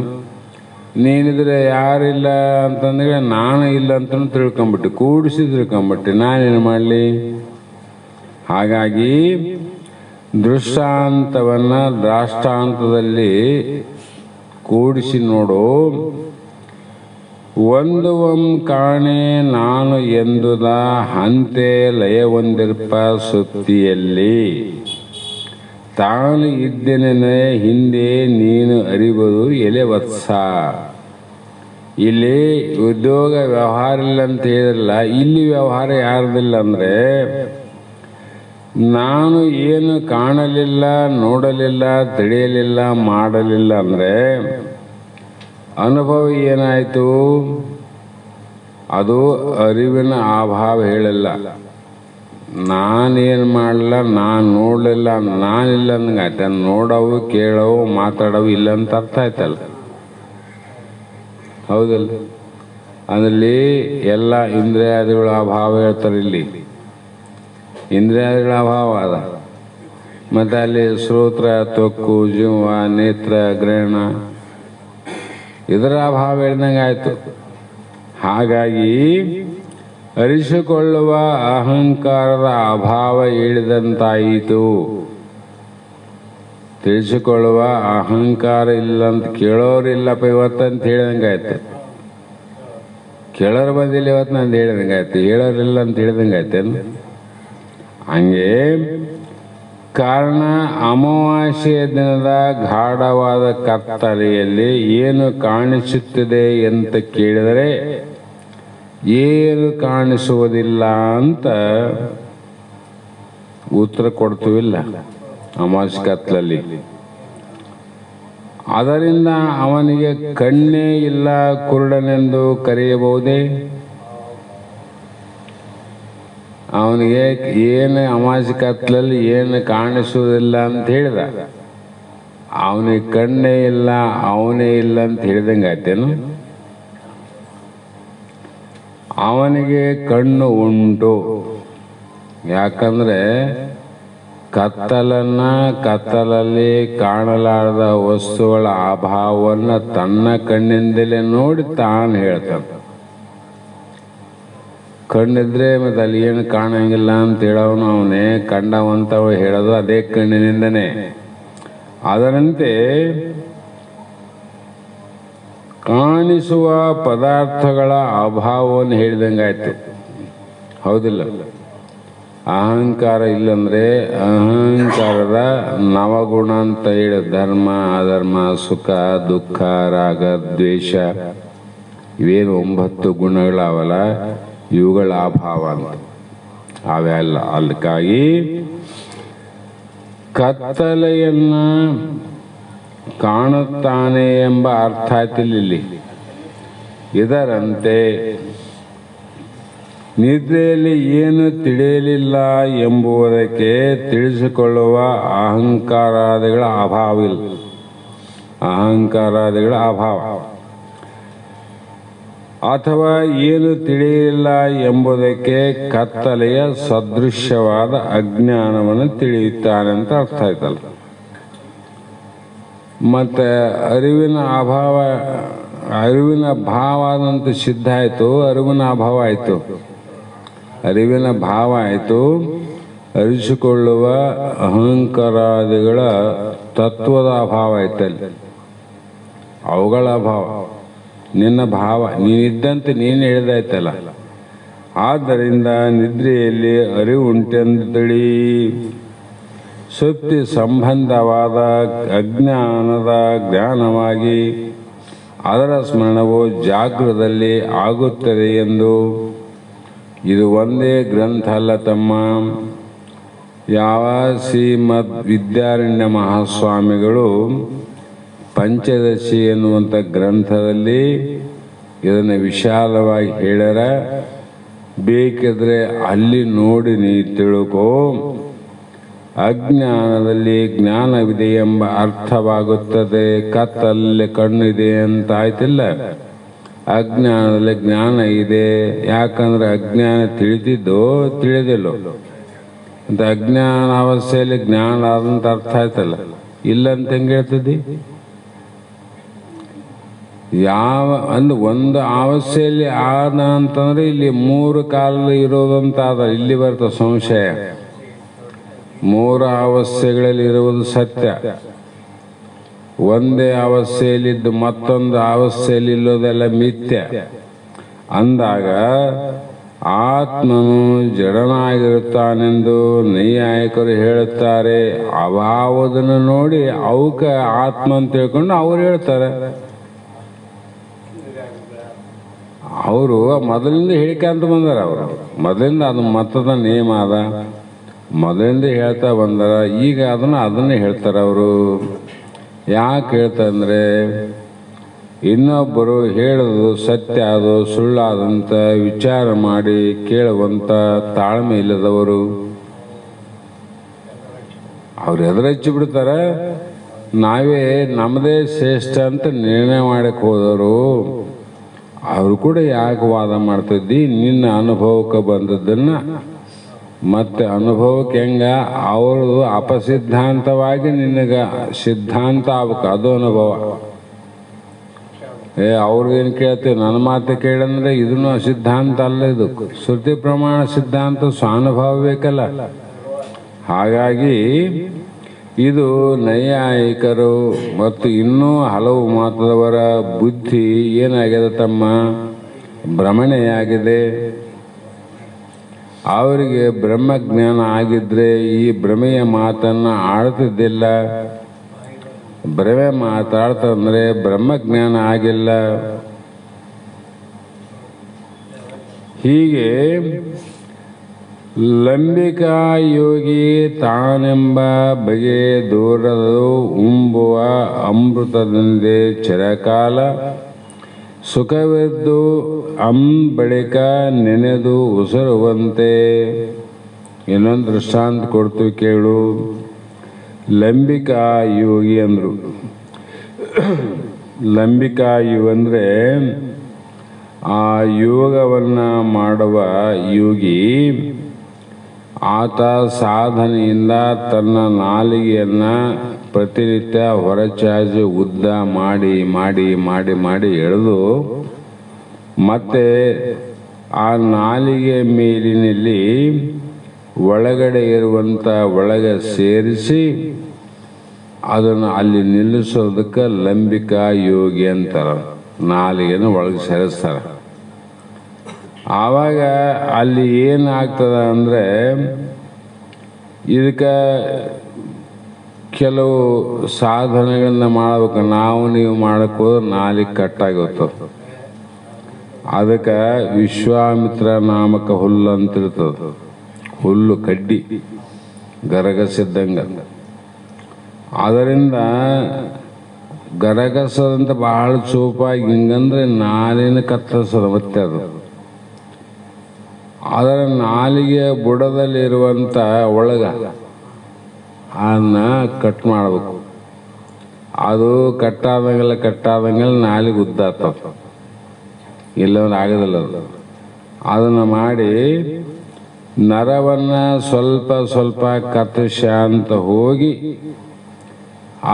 ನೀನಿದ್ರೆ ಯಾರಿಲ್ಲ ಅಂತಂದ್ರೆ ನಾನು ಇಲ್ಲ ಅಂತ ತಿಳ್ಕೊಂಬಿಟ್ಟು, ಕೂಡಿಸಿ ತಿಳ್ಕೊಂಬಿಟ್ಟು ನಾನೇನು ಮಾಡಲಿ? ಹಾಗಾಗಿ ದೃಷ್ಟಾಂತವನ್ನು ದ್ರಾಷ್ಟಾಂತದಲ್ಲಿ ಕೂಡಿಸಿ ನೋಡು. ಒಂದು ಕಾಣೆ ನಾನು ಎಂದುದ ಹಂತೆ ಲಯ ಹೊಂದಿರ್ಪ ಸುತ್ತಿಯಲ್ಲಿ ತಾನು ಇದ್ದೇನೆ ಹಿಂದೆ ನೀನು ಅರಿಬೋದು ಎಲೆ ವತ್ಸ. ಇಲ್ಲಿ ಉದ್ಯೋಗ ವ್ಯವಹಾರ ಇಲ್ಲ ಅಂತ ಹೇಳಿದ್ರಲ್ಲ, ಇಲ್ಲಿ ವ್ಯವಹಾರ ಯಾರ್ದಿಲ್ಲ ಅಂದರೆ ನಾನು ಏನು ಕಾಣಲಿಲ್ಲ, ನೋಡಲಿಲ್ಲ, ತಿಳಿಯಲಿಲ್ಲ, ಮಾಡಲಿಲ್ಲ ಅಂದರೆ ಅನುಭವ ಏನಾಯಿತು? ಅದು ಅರಿವಿನ ಅಭಾವ ಹೇಳಿಲ್ಲ. ನಾನೇನು ಮಾಡಲಿಲ್ಲ, ನಾನು ನೋಡಲಿಲ್ಲ, ನಾನಿಲ್ಲ ಅಂದಂಗೆ ಆಯ್ತು. ನೋಡವು, ಕೇಳವು, ಮಾತಾಡವು ಇಲ್ಲ ಅಂತ ಅರ್ಥ ಆಯ್ತಲ್ಲ. ಹೌದಲ್ಲ? ಅದರಲ್ಲಿ ಎಲ್ಲ ಇಂದ್ರಿಯಾದಿಗಳ ಅಭಾವ ಹೇಳ್ತಾರೆ. ಇಲ್ಲಿ ಇಂದ್ರಿಯಾದಿಗಳ ಅಭಾವ ಅದ. ಮತ್ತು ಅಲ್ಲಿ ಶ್ರೋತ್ರ, ತ್ವಕ್ಕು, ಜೀವ, ನೇತ್ರ, ಗ್ರಹಣ ಇದರ ಅಭಾವ ಹೇಳ್ದಂಗೆ ಆಯಿತು. ಹಾಗಾಗಿ ಅರಿಸಿಕೊಳ್ಳುವ ಅಹಂಕಾರದ ಅಭಾವ ಹೇಳಿದಂತಾಯಿತು. ತಿಳಿಸಿಕೊಳ್ಳುವ ಅಹಂಕಾರ ಇಲ್ಲ ಅಂತ ಕೇಳೋರಿಲ್ಲಪ್ಪ ಇವತ್ತಂತ ಹೇಳಿದಂಗೆ ಆಯ್ತು. ಕೇಳೋರು ಬಂದಿಲ್ಲ ಇವತ್ತು ನಂದು ಹೇಳಿದಂಗೆ ಆಯ್ತು, ಹೇಳೋರಿಲ್ಲ ಅಂತ ಹೇಳಿದಂಗೆ ಆಯ್ತೇನು? ಹಂಗೆ ಕಾರಣ ಅಮಾವಾಸ್ಯೆಯ ದಿನದ ಗಾಢವಾದ ಕತ್ತಲೆಯಲ್ಲಿ ಏನು ಕಾಣಿಸುತ್ತದೆ ಅಂತ ಕೇಳಿದರೆ ಏನು ಕಾಣಿಸುವುದಿಲ್ಲ ಅಂತ ಉತ್ತರ ಕೊಡ್ತೀವಿಲ್ಲ ಅಮಾವಾಸ್ಯೆ ಕತ್ತಲಲ್ಲಿ. ಅದರಿಂದ ಅವನಿಗೆ ಕಣ್ಣೇ ಇಲ್ಲ ಕುರುಡನೆಂದು ಕರೆಯಬಹುದೇ? ಅವನಿಗೆ ಏನು ಅಮಾವಾಸ್ಯೆ ಕತ್ತಲಲ್ಲಿ ಏನು ಕಾಣಿಸುವುದಿಲ್ಲ ಅಂತ ಹೇಳಿದ, ಅವನಿಗೆ ಕಣ್ಣೇ ಇಲ್ಲ ಅವನೇ ಇಲ್ಲ ಅಂತ ಹೇಳಿದಂಗೆ ಆಯ್ತೇನು? ಅವನಿಗೆ ಕಣ್ಣು ಉಂಟು. ಯಾಕಂದ್ರೆ ಕತ್ತಲಲ್ಲಿ ಕಾಣಲಾರದ ವಸ್ತುಗಳ ಅಭಾವವನ್ನು ತನ್ನ ಕಣ್ಣಿಂದಲೇ ನೋಡಿ ತಾನು ಹೇಳ್ತಾನೆ. ಕಣ್ಣಿದ್ರೆ ಮತ್ತೆ ಅಲ್ಲಿ ಏನು ಕಾಣಂಗಿಲ್ಲ ಅಂತ ಹೇಳೋನು ಅವನೇ, ಕಂಡವಂತವ ಹೇಳೋದು ಅದೇ ಕಣ್ಣಿನಿಂದನೇ. ಅದರಂತೆ ಕಾಣಿಸುವ ಪದಾರ್ಥಗಳ ಅಭಾವವನ್ನು ಹೇಳಿದಂಗಾಯ್ತು, ಹೌದಿಲ್ಲ? ಅಹಂಕಾರ ಇಲ್ಲಂದ್ರೆ ಅಹಂಕಾರದ ನವಗುಣ ಅಂತ ಹೇಳಿ ಧರ್ಮ ಅಧರ್ಮ ಸುಖ ದುಃಖ ರಾಗ ದ್ವೇಷ ಇವೇನು 9 ಗುಣಗಳಾವಲ್ಲ, ಇವುಗಳ ಅಭಾವ ಅಂತ ಅವೆಲ್ಲ. ಅದಕ್ಕಾಗಿ ಕತ್ತಲೆಯನ್ನ ಕಾಣುತ್ತಾನೆ ಎಂಬ ಅರ್ಥ ಆಯ್ತಿಲ್ಲಿ. ಇದರಂತೆ ನಿದ್ರೆಯಲ್ಲಿ ಏನು ತಿಳಿಯಲಿಲ್ಲ ಎಂಬುದಕ್ಕೆ ತಿಳಿಸಿಕೊಳ್ಳುವ ಅಹಂಕಾರಾದಿಗಳ ಅಭಾವವಿಲ್ಲ. ಅಹಂಕಾರಾದಿಗಳ ಅಭಾವ ಅಥವಾ ಏನು ತಿಳಿಯಲಿಲ್ಲ ಎಂಬುದಕ್ಕೆ ಕತ್ತಲೆಯ ಸದೃಶ್ಯವಾದ ಅಜ್ಞಾನವನ್ನು ತಿಳಿಯುತ್ತಾನೆ ಅಂತ ಅರ್ಥ ಆಯ್ತಲ್ಲ. ಮತ್ತೆ ಅರಿವಿನ ಅಭಾವ, ಅರಿವಿನ ಭಾವ ಆದಂತ ಸಿದ್ಧ ಆಯಿತು, ಅರಿವಿನ ಅಭಾವ ಆಯಿತು. ಅರಿವಿನ ಭಾವ ಆಯಿತು, ಅರಿಸಿಕೊಳ್ಳುವ ಅಹಂಕಾರಾದಿಗಳ ತತ್ವದ ಅಭಾವ ಆಯ್ತಲ್ಲಿ, ಅವುಗಳ ಅಭಾವ. ನಿನ್ನ ಭಾವ ನೀನಿದ್ದಂತೆ ನೀನು ಹೇಳಿದಾಯ್ತಲ್ಲ. ಆದ್ದರಿಂದ ನಿದ್ರೆಯಲ್ಲಿ ಅರಿವು ಉಂಟೆಂದು ತಿಳಿ. ಸುಪ್ತಿ ಸಂಬಂಧವಾದ ಅಜ್ಞಾನದ ಜ್ಞಾನವಾಗಿ ಅದರ ಸ್ಮರಣವು ಜಾಗೃತದಲ್ಲಿ ಆಗುತ್ತದೆ ಎಂದು. ಇದು ಒಂದೇ ಗ್ರಂಥ ಅಲ್ಲ ತಮ್ಮ. ಯಾವ ಶ್ರೀಮದ್ ವಿದ್ಯಾರಣ್ಯ ಮಹಾಸ್ವಾಮಿಗಳು ಪಂಚದಶಿ ಎನ್ನುವಂಥ ಗ್ರಂಥದಲ್ಲಿ ಇದನ್ನು ವಿಶಾಲವಾಗಿ ಹೇಳ್ಯಾರ. ಬೇಕಿದ್ರೆ ಅಲ್ಲಿ ನೋಡಿ ನೀ ತಿಳ್ಕೋ. ಅಜ್ಞಾನದಲ್ಲಿ ಜ್ಞಾನವಿದೆ ಎಂಬ ಅರ್ಥವಾಗುತ್ತದೆ. ಕತ್ತಲ್ಲಿ ಕಣ್ಣಿದೆ ಅಂತ ಆಯ್ತಿಲ್ಲ, ಅಜ್ಞಾನದಲ್ಲಿ ಜ್ಞಾನ ಇದೆ. ಯಾಕಂದ್ರೆ ಅಜ್ಞಾನ ತಿಳಿದಿದ್ದೋ ತಿಳಿದಿಲ್ಲೋ ಅಂತ ಅಜ್ಞಾನ ಅವಸ್ಥೆಯಲ್ಲಿ ಜ್ಞಾನ ಆದಂತ ಅರ್ಥ ಆಯ್ತಲ್ಲ. ಇಲ್ಲಂತ ಹೆಂಗೆ ಹೇಳ್ತಿದ್ದಿ? ಯಾವ ಒಂದು ಅವಸ್ಥೆಯಲ್ಲಿ ಆದ ಅಂತಂದ್ರೆ ಇಲ್ಲಿ 3 ಕಾಲ ಇರೋದಂತ ಆದ. ಇಲ್ಲಿ ಬರ್ತದೆ ಸಂಶಯ. 3 ಅವಸ್ಥೆಗಳಲ್ಲಿ ಇರುವುದು ಸತ್ಯ. ಒಂದೇ ಅವಸ್ಥೆಯಲ್ಲಿದ್ದು ಮತ್ತೊಂದು ಅವಸ್ಥೆಯಲ್ಲಿ ಇಲ್ಲೋದೆಲ್ಲ ಮಿಥ್ಯ ಅಂದಾಗ ಆತ್ಮನು ಜಡನಾಗಿರುತ್ತಾನೆಂದು ನೈಯಾಯಿಕರು ಹೇಳುತ್ತಾರೆ. ಅಭಾವದನ್ನು ನೋಡಿ ಅವಕ್ಕ ಆತ್ಮ ಅಂತ ತಿಳ್ಕೊಂಡು ಅವ್ರು ಹೇಳ್ತಾರೆ. ಅವರು ಮೊದಲಿಂದ ಹೇಳ್ಕೊಂತ ಬಂದಾರ. ಅವರು ಮೊದಲಿಂದ ಅದು ಮತದ ನಿಯಮ ಅದ, ಮೊದಲಿಂದ ಹೇಳ್ತಾ ಬಂದಾರ. ಈಗ ಅದನ್ನೇ ಹೇಳ್ತಾರೆ ಅವರು. ಯಾಕೆ ಹೇಳ್ತಂದ್ರೆ ಇನ್ನೊಬ್ಬರು ಹೇಳೋದು ಸತ್ಯ ಅದು ಸುಳ್ಳಾದಂತ ವಿಚಾರ ಮಾಡಿ ಕೇಳುವಂತ ತಾಳ್ಮೆ ಇಲ್ಲದವರು. ಅವ್ರು ಎದುರಚ್ಚಿ ಬಿಡ್ತಾರೆ. ನಾವೇ ನಮ್ಮದೇ ಶ್ರೇಷ್ಠ ಅಂತ ನಿರ್ಣಯ ಮಾಡಕ್ಕೆ ಹೋದವರು. ಅವರು ಕೂಡ ಯಾಕೆ ವಾದ ಮಾಡ್ತಿದ್ದಿ? ನಿನ್ನ ಅನುಭವಕ್ಕೆ ಬಂದದ್ದನ್ನ ಮತ್ತೆ ಅನುಭವಕ್ಕೆ ಹೆಂಗ ಅವ್ರದ್ದು ಅಪಸಿದ್ಧಾಂತವಾಗಿ ನಿನಗ ಸಿದ್ಧಾಂತ ಆಗ್ಬೇಕು. ಅದು ಅನುಭವ. ಅವ್ರದ್ದೇನು ಕೇಳ್ತೀವಿ? ನನ್ನ ಮಾತು ಕೇಳಂದ್ರೆ ಇದನ್ನು ಸಿದ್ಧಾಂತ ಅಲ್ಲ, ಇದು ಶ್ರುತಿ ಪ್ರಮಾಣ ಸಿದ್ಧಾಂತ ಸ್ವಾನುಭವ ಬೇಕಲ್ಲ. ಹಾಗಾಗಿ ಇದು ನೈಯಾಯಿಕರು ಮತ್ತು ಇನ್ನೂ ಹಲವು ಮಾತದವರ ಬುದ್ಧಿ ಏನಾಗಿದೆ ತಮ್ಮ? ಭ್ರಮಣೆಯಾಗಿದೆ. ಅವರಿಗೆ ಬ್ರಹ್ಮಜ್ಞಾನ ಆಗಿದ್ರೆ ಈ ಭ್ರಮೆಯ ಮಾತನ್ನು ಆಡ್ತಿದ್ದಿಲ್ಲ. ಭ್ರಮೆ ಮಾತಾಡ್ತಂದ್ರೆ ಬ್ರಹ್ಮಜ್ಞಾನ ಆಗಿಲ್ಲ. ಹೀಗೆ ಲಂಬಿಕಾ ಯೋಗಿ ತಾನೆಂಬ ಬಗೆ ದೂರದು ಉಂಬುವ ಅಮೃತದಂದೆ ಚಿರಕಾಲ ಸುಖವೆದ್ದು ಬಳಿಕ ನೆನೆದು ಉಸಿರುವಂತೆ. ಇನ್ನೊಂದು ದೃಷ್ಟಾಂತ ಕೊಡ್ತೀವಿ ಕೇಳು. ಲಂಬಿಕಾ ಯೋಗಿ ಅಂದರು. ಲಂಬಿಕಾ ಯೋಗಿ ಅಂದರೆ ಆ ಯೋಗವನ್ನು ಮಾಡುವ ಯೋಗಿ. ಆತ ಸಾಧನೆಯಿಂದ ತನ್ನ ನಾಲಿಗೆಯನ್ನು ಪ್ರತಿನಿತ್ಯ ಹೊರಚಾಚಿ ಉದ್ದ ಮಾಡಿ ಮಾಡಿ ಮಾಡಿ ಮಾಡಿ ಎಳೆದು ಮತ್ತೆ ಆ ನಾಲಿಗೆ ಮೇಲಿನಲ್ಲಿ ಒಳಗಡೆ ಇರುವಂಥ ಒಳಗೆ ಸೇರಿಸಿ ಅದನ್ನು ಅಲ್ಲಿ ನಿಲ್ಲಿಸೋದಕ್ಕೆ ಲಂಬಿಕಾ ಯೋಗಿ ಅಂತಾರೆ. ನಾಲಿಗೆನ ಒಳಗೆ ಸೇರಿಸ್ತಾರೆ. ಆವಾಗ ಅಲ್ಲಿ ಏನಾಗ್ತದೆ ಅಂದರೆ ಇದಕ್ಕೆ ಕೆಲವು ಸಾಧನೆಗಳನ್ನ ಮಾಡಬೇಕು. ನೀವು ಮಾಡಕ್ಕೆ ಹೋದ್ರೆ ನಾಲಿಗೆ ಕಟ್ಟಾಗುತ್ತೆ. ಅದಕ್ಕೆ ವಿಶ್ವಾಮಿತ್ರ ನಾಮಕ ಹುಲ್ಲು ಅಂತಿರ್ತದೆ. ಹುಲ್ಲು ಕಡ್ಡಿ ಗರಗಸಿದ್ದಂಗೆ. ಅದರಿಂದ ಗರಗಸದಂತ ಬಹಳ ಚೂಪಾಗಿ ಹಿಂಗಂದ್ರೆ ನಾಲಿನ ಕತ್ತರಿಸೋದು. ಮತ್ತೆ ಅದರ ನಾಲಿಗೆ ಬುಡದಲ್ಲಿರುವಂಥ ಒಳಗ ಅದನ್ನ ಕಟ್ ಮಾಡಬೇಕು. ಅದು ಕಟ್ಟಾದಂಗೆಲ್ಲ ನಾಲಿಗೆ ಉದ್ದಾಗ್ತದೆ. ಇಲ್ಲವನ್ನ ಆಗೋದಿಲ್ಲ. ಅದನ್ನು ಮಾಡಿ ನರವನ್ನು ಸ್ವಲ್ಪ ಸ್ವಲ್ಪ ಕತ್ತರಿಸ ಅಂತ ಹೋಗಿ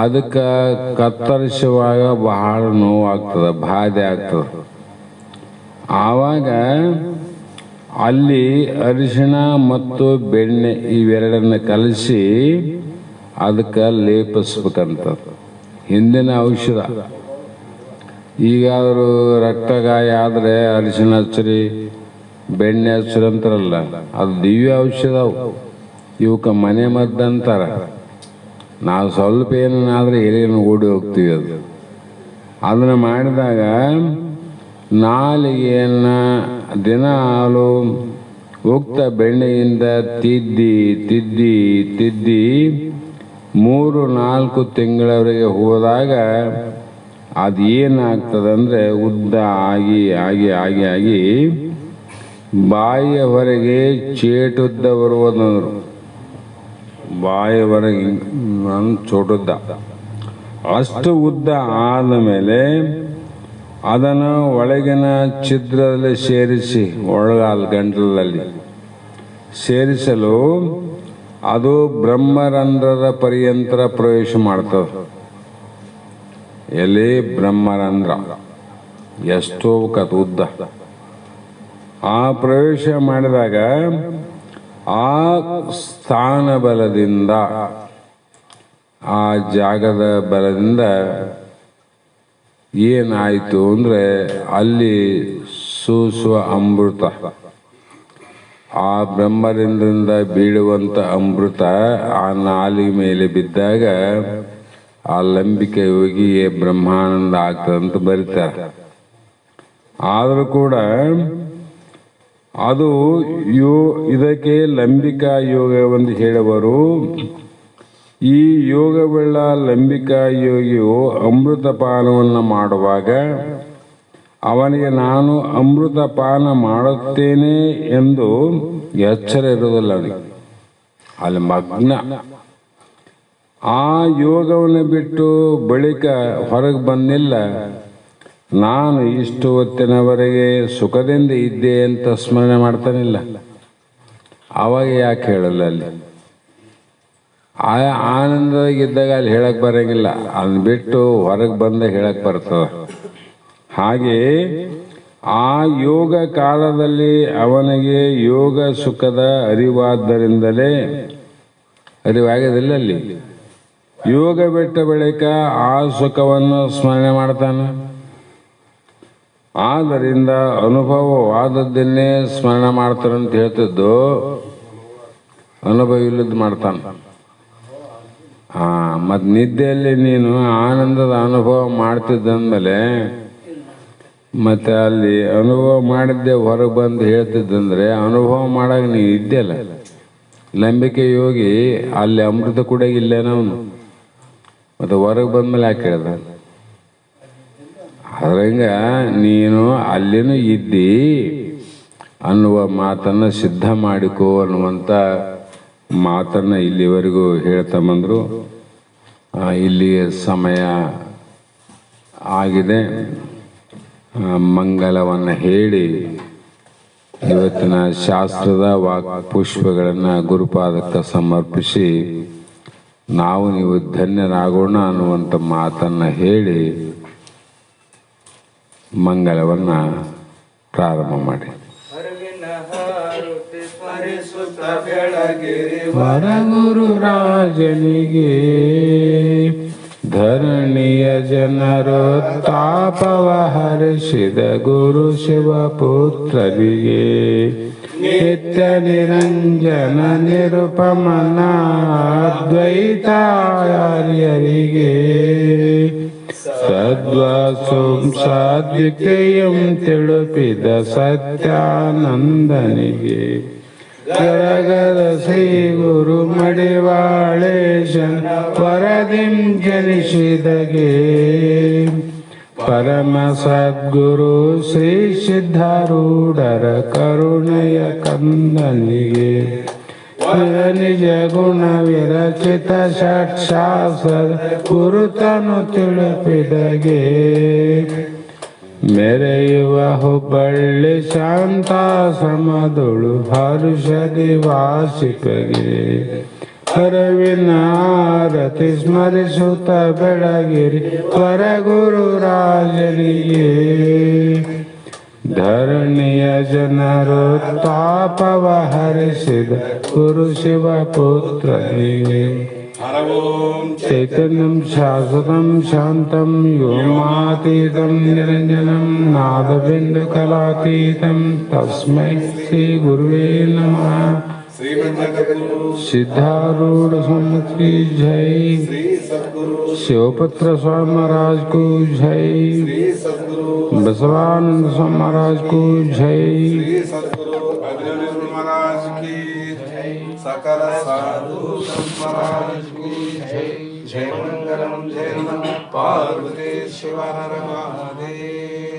ಅದಕ್ಕೆ ಕತ್ತರಿಸುವಾಗ ಬಹಳ ನೋವಾಗ್ತದೆ, ಬಾಧೆ ಆಗ್ತದೆ. ಆವಾಗ ಅಲ್ಲಿ ಅರಿಶಿಣ ಮತ್ತು ಬೆಣ್ಣೆ ಇವೆರಡನ್ನು ಕಲಸಿ ಅದಕ್ಕೆ ಲೇಪಿಸ್ಬೇಕಂತ. ಹಿಂದಿನ ಔಷಧ. ಈಗಾದರೂ ರಕ್ತ ಗಾಯ ಆದರೆ ಅರಿಶಿಣ ಹಚ್ಚರಿ ಬೆಣ್ಣೆ ಹಚ್ಚರಿ ಅಂತಾರಲ್ಲ, ಅದು ದಿವ್ಯ ಔಷಧ. ಇವಕ್ಕೆ ಮನೆ ಮದ್ದಂತಾರೆ. ನಾವು ಸ್ವಲ್ಪ ಏನಾದರೂ ಎಲೆಯನ್ನು ಓಡಿ ಹೋಗ್ತೀವಿ. ಅದನ್ನು ಮಾಡಿದಾಗ ನಾಲಿಗೆಯನ್ನು ದಿನಾಲು ಉಕ್ತ ಬೆಣ್ಣೆಯಿಂದ ತಿದ್ದಿ ತಿದ್ದಿ ತಿದ್ದಿ 3-4 ತಿಂಗಳವರೆಗೆ ಹೋದಾಗ ಅದು ಏನಾಗ್ತದೆ ಅಂದರೆ ಉದ್ದ ಆಗಿ ಆಗಿ ಆಗಿ ಆಗಿ ಬಾಯಿಯ ಹೊರಗೆ ಚೇಟುದ್ದ ಬರುವುದಂದ್ರು. ಬಾಯಿ ಹೊರಗೆ ಚೋಟುದ್ದ ಅಷ್ಟು ಉದ್ದ ಆದ ಮೇಲೆ ಅದನ್ನು ಒಳಗಿನ ಛಿದ್ರದಲ್ಲಿ ಸೇರಿಸಿ, ಒಳಗಾಲ ಗಂಟಲಲ್ಲಿ ಸೇರಿಸಲು ಅದು ಬ್ರಹ್ಮರಂಧ್ರದ ಪರ್ಯಂತರ ಪ್ರವೇಶ ಮಾಡ್ತದೆ. ಎಲ್ಲಿ ಬ್ರಹ್ಮರಂಧ್ರ ಎಷ್ಟೋ ಉದ್ದ. ಆ ಪ್ರವೇಶ ಮಾಡಿದಾಗ ಆ ಸ್ಥಾನ ಬಲದಿಂದ, ಆ ಜಾಗದ ಬಲದಿಂದ ಏನಾಯಿತು ಅಂದರೆ ಅಲ್ಲಿ ಸೂಸುವ ಅಮೃತ, ಆ ಬ್ರಹ್ಮರಿಂದ್ರಿಂದ ಬೀಳುವಂಥ ಅಮೃತ ಆ ನಾಲಿಗೆ ಮೇಲೆ ಬಿದ್ದಾಗ ಆ ಲಂಬಿಕೆ ಯೋಗಿಗೆ ಬ್ರಹ್ಮಾನಂದ ಆಗ್ತದಂತ ಬರೀತಾರೆ. ಆದರೂ ಕೂಡ ಅದು ಇದಕ್ಕೆ ಲಂಬಿಕಾ ಯೋಗವೆಂದು ಹೇಳುವರು. ಈ ಯೋಗವುಳ್ಳ ಲಂಬಿಕಾ ಯೋಗಿಯು ಅಮೃತಪಾನವನ್ನು ಮಾಡುವಾಗ ಅವನಿಗೆ ನಾನು ಅಮೃತಪಾನ ಮಾಡುತ್ತೇನೆ ಎಂದು ಎಚ್ಚರ ಇರುವುದಿಲ್ಲ. ಅವನಿಗೆ ಅಲ್ಲಿ ಮಗ್ನ. ಆ ಯೋಗವನ್ನು ಬಿಟ್ಟು ಬಳಿಕ ಹೊರಗೆ ಬಂದಿಲ್ಲ. ನಾನು ಇಷ್ಟು ಹೊತ್ತಿನವರೆಗೆ ಸುಖದಿಂದ ಇದ್ದೆ ಅಂತ ಸ್ಮರಣೆ ಮಾಡ್ತಾನಿಲ್ಲ. ಅವಾಗ ಯಾಕೆ ಹೇಳಲ್ಲ? ಅಲ್ಲಿ ಆನಂದದಾಗಿದ್ದಾಗ ಅಲ್ಲಿ ಹೇಳಕ್ಕೆ ಬರೋಂಗಿಲ್ಲ. ಅದನ್ನ ಬಿಟ್ಟು ಹೊರಗೆ ಬಂದಾಗ ಹೇಳಕ್ಕೆ ಬರ್ತದೆ. ಹಾಗೆ ಆ ಯೋಗ ಕಾಲದಲ್ಲಿ ಅವನಿಗೆ ಯೋಗ ಸುಖದ ಅರಿವಾದ್ದರಿಂದಲೇ ಅರಿವಾಗದಿಲ್ಲ. ಅಲ್ಲಿ ಯೋಗ ಬಿಟ್ಟ ಬಳಿಕ ಆ ಸುಖವನ್ನು ಸ್ಮರಣೆ ಮಾಡ್ತಾನೆ. ಆದ್ದರಿಂದ ಅನುಭವವಾದದ್ದನ್ನೇ ಸ್ಮರಣೆ ಮಾಡ್ತಾರಂತ ಹೇಳ್ತಿದ್ದು, ಅನುಭವ ಇಲ್ಲದ್ದು ಮಾಡ್ತಾನೆ. ಮತ್ತು ನಿದ್ದೆಯಲ್ಲಿ ನೀನು ಆನಂದದ ಅನುಭವ ಮಾಡ್ತಿದ್ದಂದಮೇಲೆ ಮತ್ತು ಅಲ್ಲಿ ಅನುಭವ ಮಾಡಿದ್ದೆ ಹೊರಗೆ ಬಂದು ಹೇಳ್ತಿದ್ದಂದ್ರೆ ಅನುಭವ ಮಾಡಾಗ ನೀ ಇದ್ದೆಲ್ಲ. ನಂಬಿಕೆ ಯೋಗಿ ಅಲ್ಲಿ ಅಮೃತ ಕೂಡ ಇಲ್ಲೇನ ಅವನು, ಮತ್ತು ಹೊರಗೆ ಬಂದ್ಮೇಲೆ ಯಾಕೆ ಹೇಳ್ದ? ಅದ್ರಂಗ ನೀನು ಅಲ್ಲಿನೂ ಇದ್ದಿ ಅನ್ನುವ ಮಾತನ್ನು ಸಿದ್ಧ ಮಾಡಿಕೋ ಅನ್ನುವಂಥ ಮಾತನ್ನು ಇಲ್ಲಿವರೆಗೂ ಹೇಳ್ತಾ ಬಂದರು. ಇಲ್ಲಿ ಸಮಯ ಆಗಿದೆ. ಮಂಗಲವನ್ನು ಹೇಳಿ ಇವತ್ತಿನ ಶಾಸ್ತ್ರದ ವಾಕ್ಪುಷ್ಪಗಳನ್ನು ಗುರುಪಾದಕ್ಕೆ ಸಮರ್ಪಿಸಿ ನಾವು ನೀವು ಧನ್ಯರಾಗೋಣ ಅನ್ನುವಂಥ ಮಾತನ್ನು ಹೇಳಿ ಮಂಗಲವನ್ನು ಪ್ರಾರಂಭ ಮಾಡಿ. ವರಗುರು ರಾಜನಿಗೆ ಧರಣಿಯ ಜನರು ತಾಪವ ಹರಿಸಿದ ಗುರು ಶಿವಪುತ್ರರಿಗೆ ನಿತ್ಯ ನಿರಂಜನ ನಿರುಪಮನ ಅದ್ವೈತಾರ್ಯರಿಗೆ ಸದ್ವಸುಂ ಸಾಧ್ವಿಕೆಯಂ ತಿಳುಪಿದ ಸತ್ಯಾನಂದನಿಗೆ ಗರಗರ ಶ್ರೀ ಗುರು ಮಡಿವಾಳೇಶನ ವರದಿಂ ಜನಿಸಿದಗೆ ಪರಮ ಸದ್ಗುರು ಶ್ರೀ ಸಿದ್ಧಾರೂಢರ ಕರುಣೆಯ ಕಂದನಿಗೆ ನಿಜ ಗುಣ ವಿರಚಿತ ಷಟ್ಶಾಸ್ತ್ರದ ಗುರುತನು ತಿಳಿಪಿದಗೆ ಮೆರೆಯುವ ಹುಬ್ಬಳ್ಳಿ ಶಾಂತಾಶ್ರಮದೊಳು ಹರುಷದಿ ವಾಸಿಪಗೆ ಹರವಿನ ಆರತಿ ಸ್ಮರಿಸುತ್ತ ಬೆಳಗಿರಿ ವರಗುರು ರಾಜನಿಗೆ ಧರಣಿಯ ಜನರು ತಾಪವ ಹರಿಸಿದ ಗುರು ಶಿವಪುತ್ರನಿಗೆ ಚೈತನ್ಯಂ ಶಾಶ್ವತಂ ಶಾಂತಂ ವ್ಯೋಮಾತೀತಂ ನಿರಂಜನಂ ನಾದಬಿಂದು ಕಲಾತೀತಂ ತಸ್ಮೈ ಶ್ರೀ ಗುರುವೇ ನಮಃ. सिद्धारूढ़ स्वामी की जय, शिवपुत्र स्वामी महाराज को जय, बसवानंद स्वामी महाराज को जय, महाराज की सकल साधु संत महाराज की जय. जय मंगलम जय नमः पार्वती शिव हर महादेव.